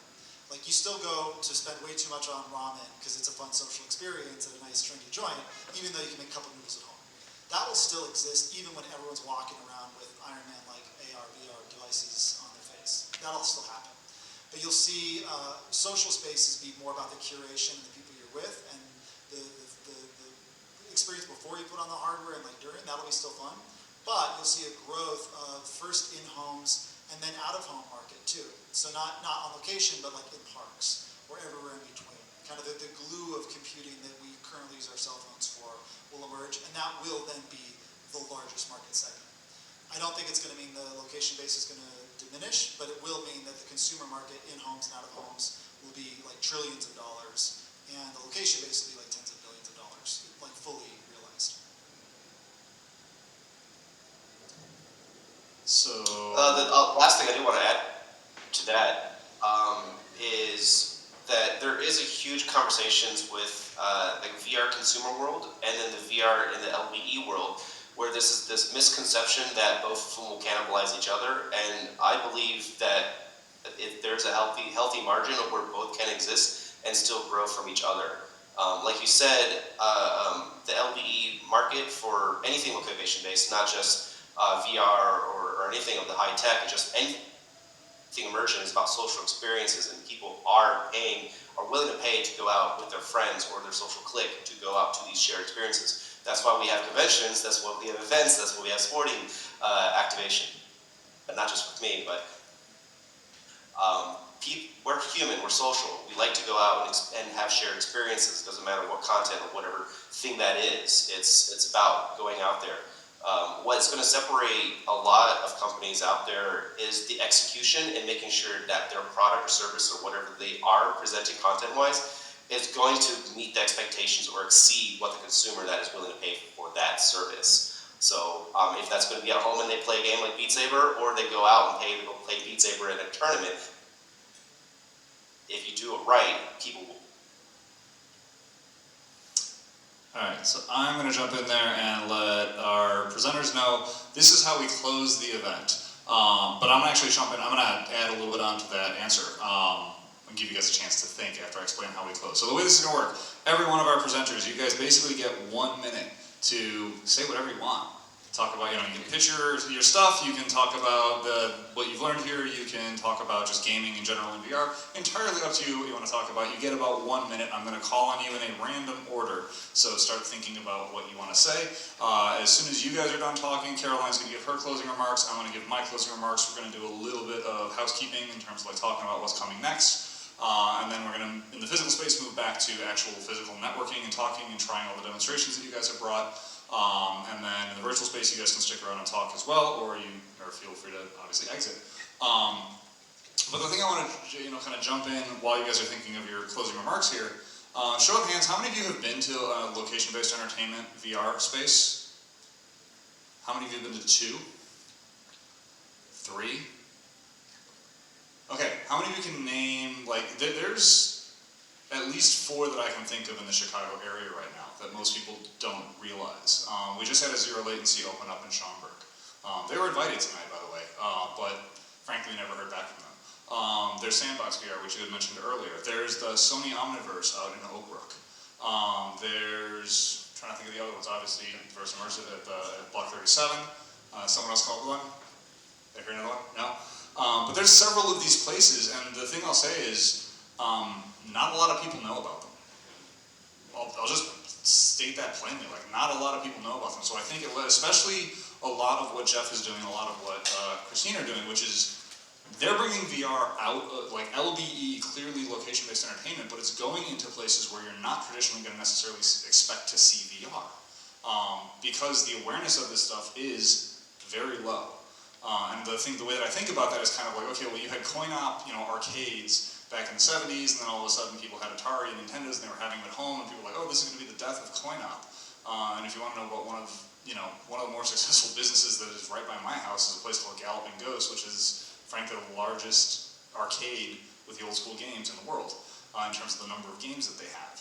Like, you still go to spend way too much on ramen because it's a fun social experience at a nice trendy joint, even though you can make a couple noodles at home. That will still exist even when everyone's walking around with Iron Man-like AR, VR devices on their face. That'll still happen. But you'll see social spaces be more about the curation and the people you're with, and the experience before you put on the hardware and like during, that'll be still fun. But you'll see a growth of first in homes and then out of home market too. So not on location, but like in parks or everywhere in between. Kind of the glue of computing that we currently use our cell phones for will emerge, and that will then be the largest market segment. I don't think it's going to mean the location base is going to diminish, but it will mean that the consumer market in homes and out of homes will be like trillions of dollars, and the location base will be like tens of billions of dollars, like fully realized. So The last thing I do want to add to that is that there is a huge conversations with the VR consumer world and then the VR in the LBE world, where this misconception that both of them will cannibalize each other, and I believe that if there's a healthy margin of where both can exist and still grow from each other. Like you said, the LBE market for anything location based, not just VR or anything of the high tech, just anything emergent is about social experiences, and people are willing to pay to go out with their friends or their social clique to go out to these shared experiences. That's why we have conventions, that's why we have events, that's why we have sporting activation. But not just with me, but we're human, we're social. We like to go out and have shared experiences. It doesn't matter what content or whatever thing that is. It's about going out there. What's going to separate a lot of companies out there is the execution and making sure that their product or service or whatever they are presenting content-wise is going to meet the expectations or exceed what the consumer that is willing to pay for that service. So if that's going to be at home and they play a game like Beat Saber, or they go out and pay to go play Beat Saber in a tournament, if you do it right, people will. Alright, so I'm going to jump in there and let our presenters know this is how we close the event. But I'm going to actually jump in, I'm going to add a little bit onto that answer and give you guys a chance to think after I explain how we close. So the way this is going to work, every one of our presenters, you guys basically get 1 minute to say whatever you want. Talk about, you can pitch your stuff, you can talk about what you've learned here, you can talk about just gaming in general in VR. Entirely up to you what you want to talk about. You get about 1 minute. I'm going to call on you in a random order, so start thinking about what you want to say. As soon as you guys are done talking, Caroline's going to give her closing remarks, I'm going to give my closing remarks. We're going to do a little bit of housekeeping in terms of like talking about what's coming next. And then we're going to, in the physical space, move back to actual physical networking and talking and trying all the demonstrations that you guys have brought. And then in the virtual space, you guys can stick around and talk as well, or feel free to obviously exit. But the thing I want to kind of jump in while you guys are thinking of your closing remarks here, show of hands, how many of you have been to a location-based entertainment VR space? How many of you have been to 2? 3? Okay, how many of you can name, like, there's at least 4 that I can think of in the Chicago area right now that most people don't realize. We just had a zero latency open up in Schaumburg. They were invited tonight, by the way, but frankly never heard back from them. There's Sandbox VR, which you had mentioned earlier. There's the Sony Omniverse out in Oak Brook. There's, I'm trying to think of the other ones, obviously, Verse Immersive at Block 37. Someone else called one? Did I hear another one? No? But there's several of these places, and the thing I'll say is, not a lot of people know about them. I'll just state that plainly. Like, not a lot of people know about them. So I think especially a lot of what Jeff is doing, a lot of what Christine are doing, which is they're bringing VR out, like LBE, clearly location-based entertainment, but it's going into places where you're not traditionally going to necessarily expect to see VR. Because the awareness of this stuff is very low. And the way that I think about that is kind of like, okay, well, you had coin-op, arcades back in the 70s, and then all of a sudden people had Atari and Nintendos, and they were having them at home, and people were like, oh, this is going to be the death of coin-op. And if you want to know about one of the more successful businesses that is right by my house is a place called Galloping Ghost, which is, frankly, the largest arcade with the old school games in the world, in terms of the number of games that they have.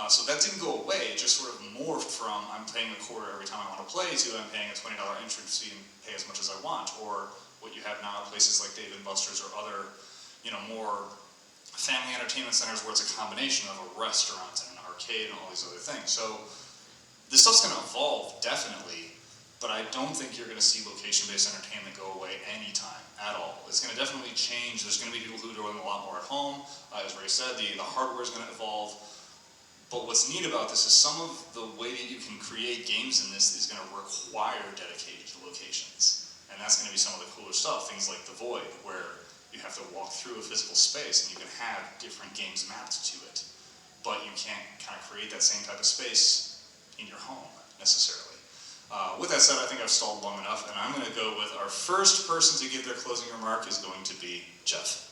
So that didn't go away, it just sort of morphed from I'm paying a quarter every time I want to play to I'm paying a $20 entrance fee and pay as much as I want, or what you have now at places like Dave & Buster's or other, more family entertainment centers where it's a combination of a restaurant and an arcade and all these other things. So this stuff's going to evolve, definitely, but I don't think you're going to see location-based entertainment go away anytime at all. It's going to definitely change. There's going to be people who are doing a lot more at home. As Ray said, the hardware is going to evolve. But what's neat about this is some of the way that you can create games in this is going to require dedicated locations. And that's going to be some of the cooler stuff, things like The Void, where you have to walk through a physical space and you can have different games mapped to it. But you can't kind of create that same type of space in your home, necessarily. With that said, I think I've stalled long enough, and I'm going to go with our first person to give their closing remark is going to be Jeff.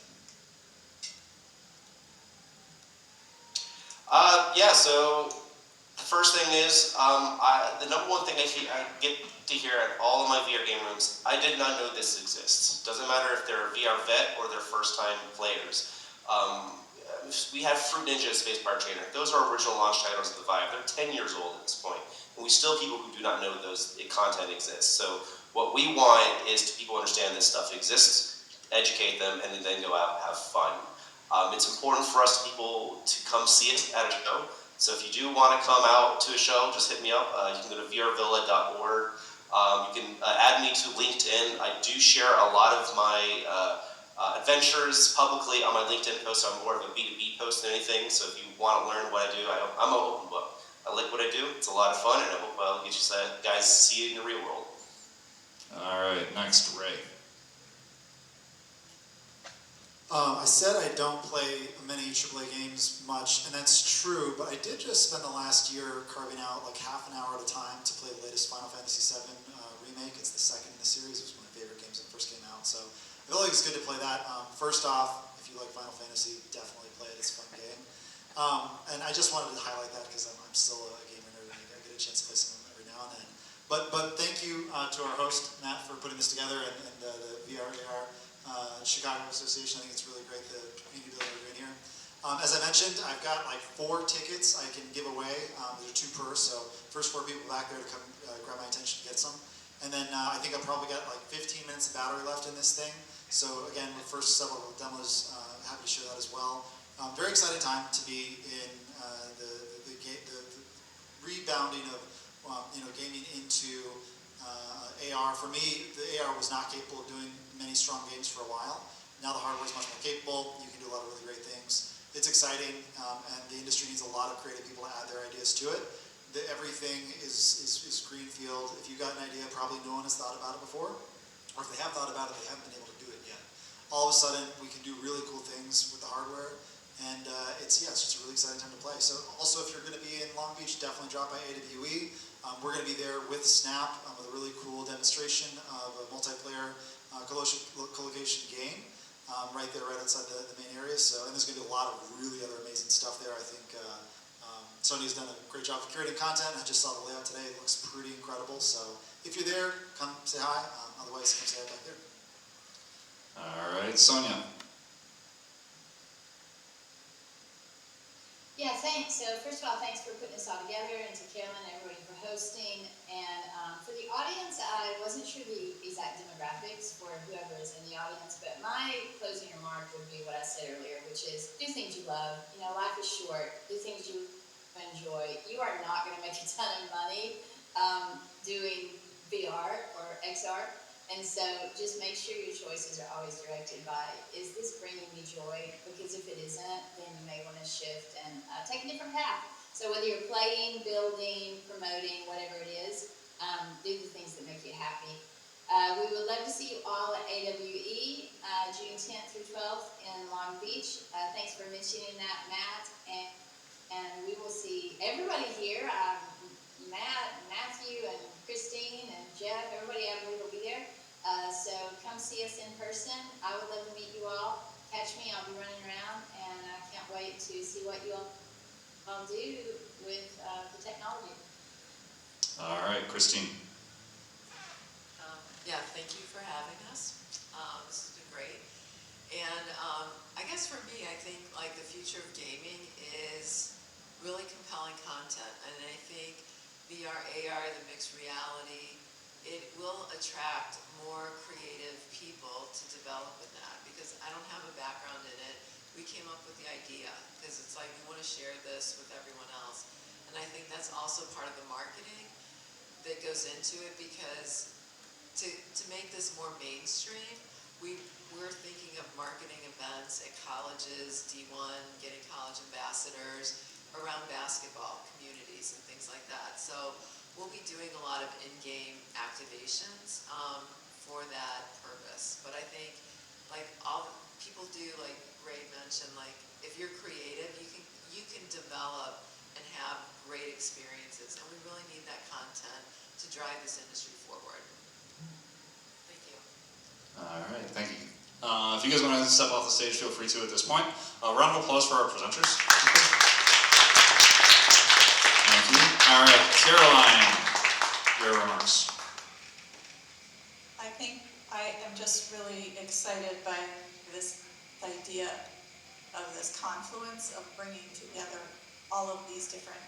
Yeah, so the first thing is, the number one thing I get to hear at all of my VR game rooms, I did not know this exists. Doesn't matter if they're a VR vet or they're first-time players. We have Fruit Ninja Space Bar Trainer. Those are original launch titles of the Vive. They're 10 years old at this point. And we still have people who do not know those content exists. So what we want is to people understand this stuff exists, educate them, and then go out and have fun. It's important for us people to come see it at a show. So if you do want to come out to a show, just hit me up. You can go to vrvilla.org. You can add me to LinkedIn. I do share a lot of my adventures publicly on my LinkedIn post. I'm more of a B2B post than anything. So if you want to learn what I do, I'm an open book. I like what I do. It's a lot of fun, and I hope I'll get you guys to see it in the real world. All right, next, Ray. I said I don't play many AAA games much, and that's true, but I did just spend the last year carving out like half an hour at a time to play the latest Final Fantasy VII remake. It's the second in the series. It was one of my favorite games when it first came out, so I feel like it's good to play that. First off, if you like Final Fantasy, definitely play it. It's a fun game. And I just wanted to highlight that because I'm still a gamer nerd, and I get a chance to play some every now and then. But thank you to our host, Matt, for putting this together, and the VR/AR Chicago Association. I think it's really great, the community building we're doing here. As I mentioned, I've got like 4 tickets I can give away. There are 2 per, so first 4 people back there to come grab my attention to get some. And then I think I've probably got like 15 minutes of battery left in this thing. So again, the first several demos, happy to share that as well. Very exciting time to be in the rebounding of gaming into AR. For me, the AR was not capable of doing many strong games for a while. Now the hardware is much more capable. You can do a lot of really great things. It's exciting, and the industry needs a lot of creative people to add their ideas to it. Everything is greenfield. If you've got an idea, probably no one has thought about it before. Or if they have thought about it, they haven't been able to do it yet. All of a sudden, we can do really cool things with the hardware. And it's just a really exciting time to play. So also, if you're going to be in Long Beach, definitely drop by AWE. We're going to be there with Snap with a really cool demonstration of a multiplayer collocation game right outside the main area. So, and there's going to be a lot of really other amazing stuff there. I think Sony's done a great job of curating content. I just saw the layout today. It looks pretty incredible. So if you're there, come say hi. Otherwise, come say hi back there. All right, Sonia. Yeah, thanks. So first of all, thanks for putting this all together, and to Carolyn and everybody for hosting. And for the audience, I wasn't sure the exact demographics for whoever is in the audience, but my closing remark would be what I said earlier, which is do things you love. Life is short. Do things you enjoy. You are not going to make a ton of money doing VR or XR. And so just make sure your choices are always directed by, is this bringing me joy? Because if it isn't, then you may want to shift and take a different path. So whether you're playing, building, promoting, whatever it is, do the things that make you happy. We would love to see you all at AWE, June 10th through 12th in Long Beach. Thanks for mentioning that, Matt. And we will see everybody here. Matt, Matthew, and Christine, and Jeff, everybody I believe will be there. So come see us in person. I would love to meet you all. Catch me, I'll be running around, and I can't wait to see what you all do with the technology. All right, Christine. Yeah, thank you for having us. This has been great. And I guess for me, I think like the future of gaming is really compelling content. And I think VR, AR, the mixed reality, it will attract more creative people to develop in that, because I don't have a background in it. We came up with the idea because it's like we want to share this with everyone else. And I think that's also part of the marketing that goes into it, because to make this more mainstream, we're thinking of marketing events at colleges, D1, getting college ambassadors around basketball communities and things like that. So we'll be doing a lot of in-game activations for that purpose. But I think like all people do, like Ray mentioned, like if you're creative, you can develop and have great experiences, and we really need that content to drive this industry forward. Thank you. All right, thank you. If you guys want to step off the stage, feel free to at this point. Round of applause for our presenters. Thank you. All right, Caroline, your remarks. I think I am just really excited by this idea of this confluence of bringing together all of these different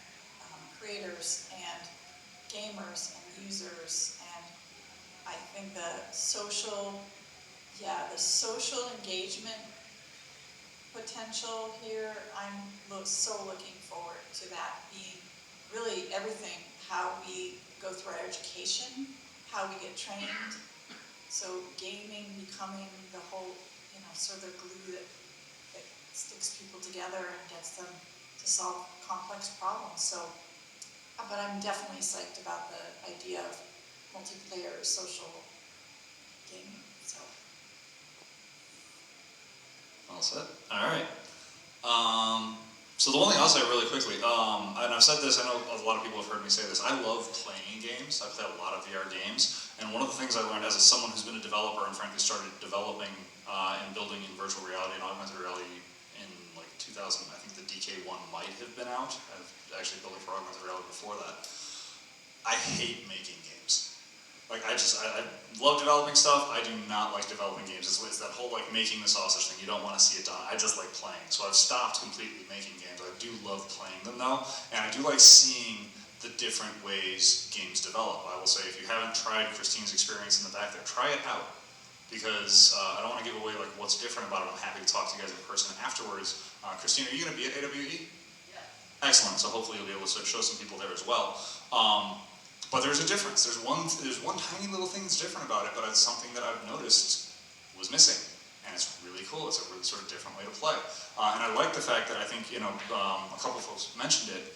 creators and gamers and users, and I think the social engagement potential here, I'm so looking forward to that being really everything, how we go through our education, how we get trained, so gaming becoming the whole, sort of the glue that sticks people together and gets them to solve complex problems. So, but I'm definitely psyched about the idea of multiplayer social gaming. So. All set. All right. So the one thing I'll say really quickly, and I've said this, I know a lot of people have heard me say this, I love playing games. I play a lot of VR games, and one of the things I learned as someone who's been a developer and frankly started developing and building in virtual reality and augmented reality in like 2000, I think the DK1 might have been out. I've actually built it for augmented reality before that. I hate making games. Like I love developing stuff. I do not like developing games. It's that whole like making the sausage thing. You don't want to see it done. I just like playing. So I've stopped completely making games. I do love playing them though, and I do like seeing the different ways games develop. I will say, if you haven't tried Christine's experience in the back there, try it out, because I don't want to give away like what's different about it. I'm happy to talk to you guys in person afterwards. Christine, are you going to be at AWE? Yeah. Excellent. So hopefully you'll be able to show some people there as well. But there's a difference. There's one tiny little thing that's different about it, but it's something that I've noticed was missing, and it's really cool. It's a really sort of different way to play, and I like the fact that I think a couple of folks mentioned it.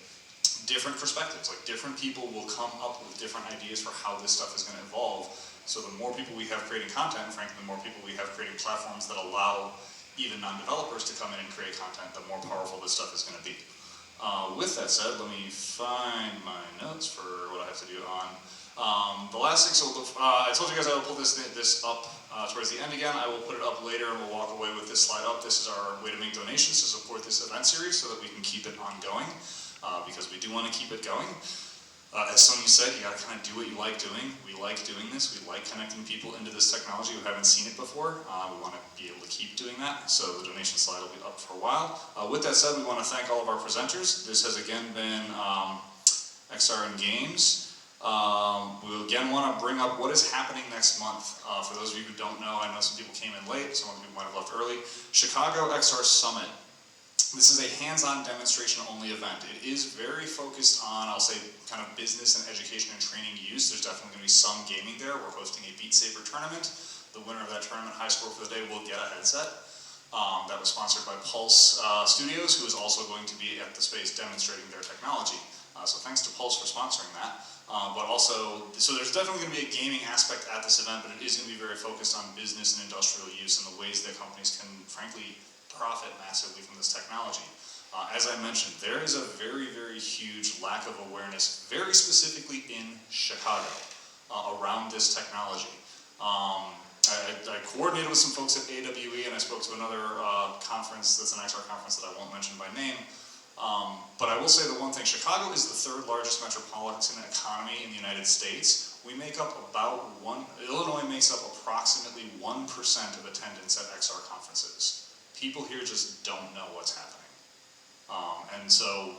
Different perspectives, like different people will come up with different ideas for how this stuff is going to evolve. So the more people we have creating content, and frankly, the more people we have creating platforms that allow even non-developers to come in and create content, the more powerful this stuff is going to be. With that said, let me find my notes for what I have to do on the last thing. So I told you guys I will pull this up towards the end again. I will put it up later and we'll walk away with this slide up. This is our way to make donations to support this event series so that we can keep it ongoing, because we do want to keep it going. As Sonia said, you got to kind of do what you like doing. We like doing this. We like connecting people into this technology who haven't seen it before. We want to be able to keep doing that, so the donation slide will be up for a while. With that said, we want to thank all of our presenters. This has again been XR and Games. We again want to bring up what is happening next month. For those of you who don't know, I know some people came in late, some people might have left early. Chicago XR Summit. This is a hands-on demonstration-only event. It is very focused on, I'll say, kind of business and education and training use. There's definitely going to be some gaming there. We're hosting a Beat Saber tournament. The winner of that tournament, high score for the day, will get a headset. that was sponsored by Pulse Studios, who is also going to be at the space demonstrating their technology. So thanks to Pulse for sponsoring that. But also, so there's definitely going to be a gaming aspect at this event, but it is going to be very focused on business and industrial use and the ways that companies can, frankly, profit massively from this technology. As I mentioned, there is a very, very huge lack of awareness, very specifically in Chicago, around this technology. I coordinated with some folks at AWE, and I spoke to another conference that's an XR conference that I won't mention by name. But I will say the one thing, Chicago is the third largest metropolitan economy in the United States. We make up Illinois makes up approximately 1% of attendance at XR conferences. People here just don't know what's happening. And so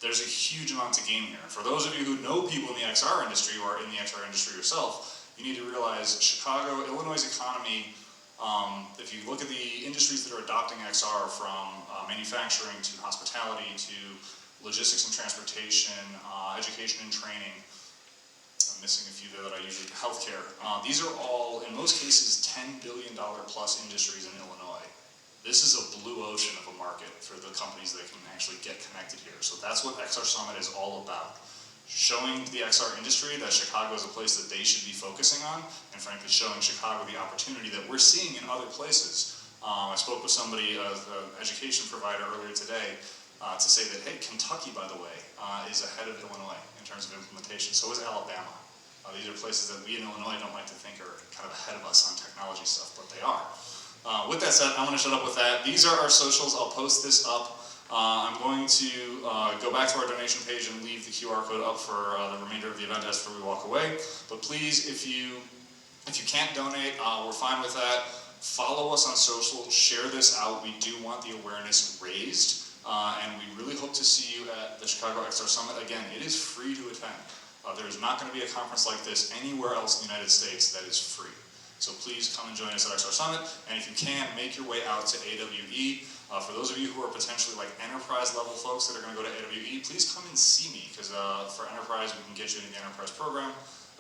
there's a huge amount to gain here. And for those of you who know people in the XR industry or are in the XR industry yourself, you need to realize Illinois' economy, if you look at the industries that are adopting XR, from manufacturing to hospitality to logistics and transportation, education and training, I'm missing a few there that I usually, healthcare. These are all, in most cases, $10 billion plus industries in Illinois. This is a blue ocean of a market for the companies that can actually get connected here. So that's what XR Summit is all about. Showing the XR industry that Chicago is a place that they should be focusing on, and frankly showing Chicago the opportunity that we're seeing in other places. I spoke with somebody, an education provider earlier today, to say that, hey, Kentucky, by the way, is ahead of Illinois in terms of implementation. So is Alabama. These are places that we in Illinois don't like to think are kind of ahead of us on technology stuff, but they are. With that said, I'm going to shut up with that. These are our socials. I'll post this up. I'm going to go back to our donation page and leave the QR code up for the remainder of the event as we walk away. But please, if you can't donate, we're fine with that. Follow us on social, share this out. We do want the awareness raised, and we really hope to see you at the Chicago XR Summit. Again, it is free to attend. There is not going to be a conference like this anywhere else in the United States that is free. So please come and join us at XR Summit, and if you can, make your way out to AWE. For those of you who are potentially like enterprise level folks that are going to go to AWE, please come and see me, because for enterprise, we can get you into the enterprise program.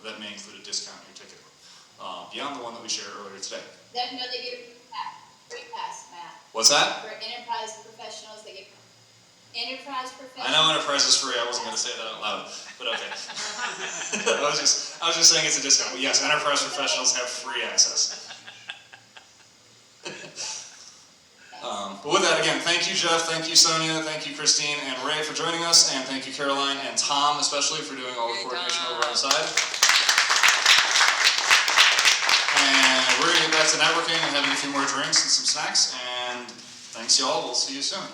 That may include a discount on your ticket, beyond the one that we shared earlier today. No, they get free pass, Matt. What's that? For enterprise professionals, they get enterprise professionals. I know enterprise is free. I wasn't going to say that out loud, but okay. I was just saying it's a discount. But yes, enterprise professionals have free access. But with that, again, thank you, Jeff, thank you, Sonia, thank you, Christine and Ray for joining us, and thank you, Caroline and Tom, especially for doing all the coordination over on the side. And we're going to get back to networking and having a few more drinks and some snacks, and thanks, y'all. We'll see you soon.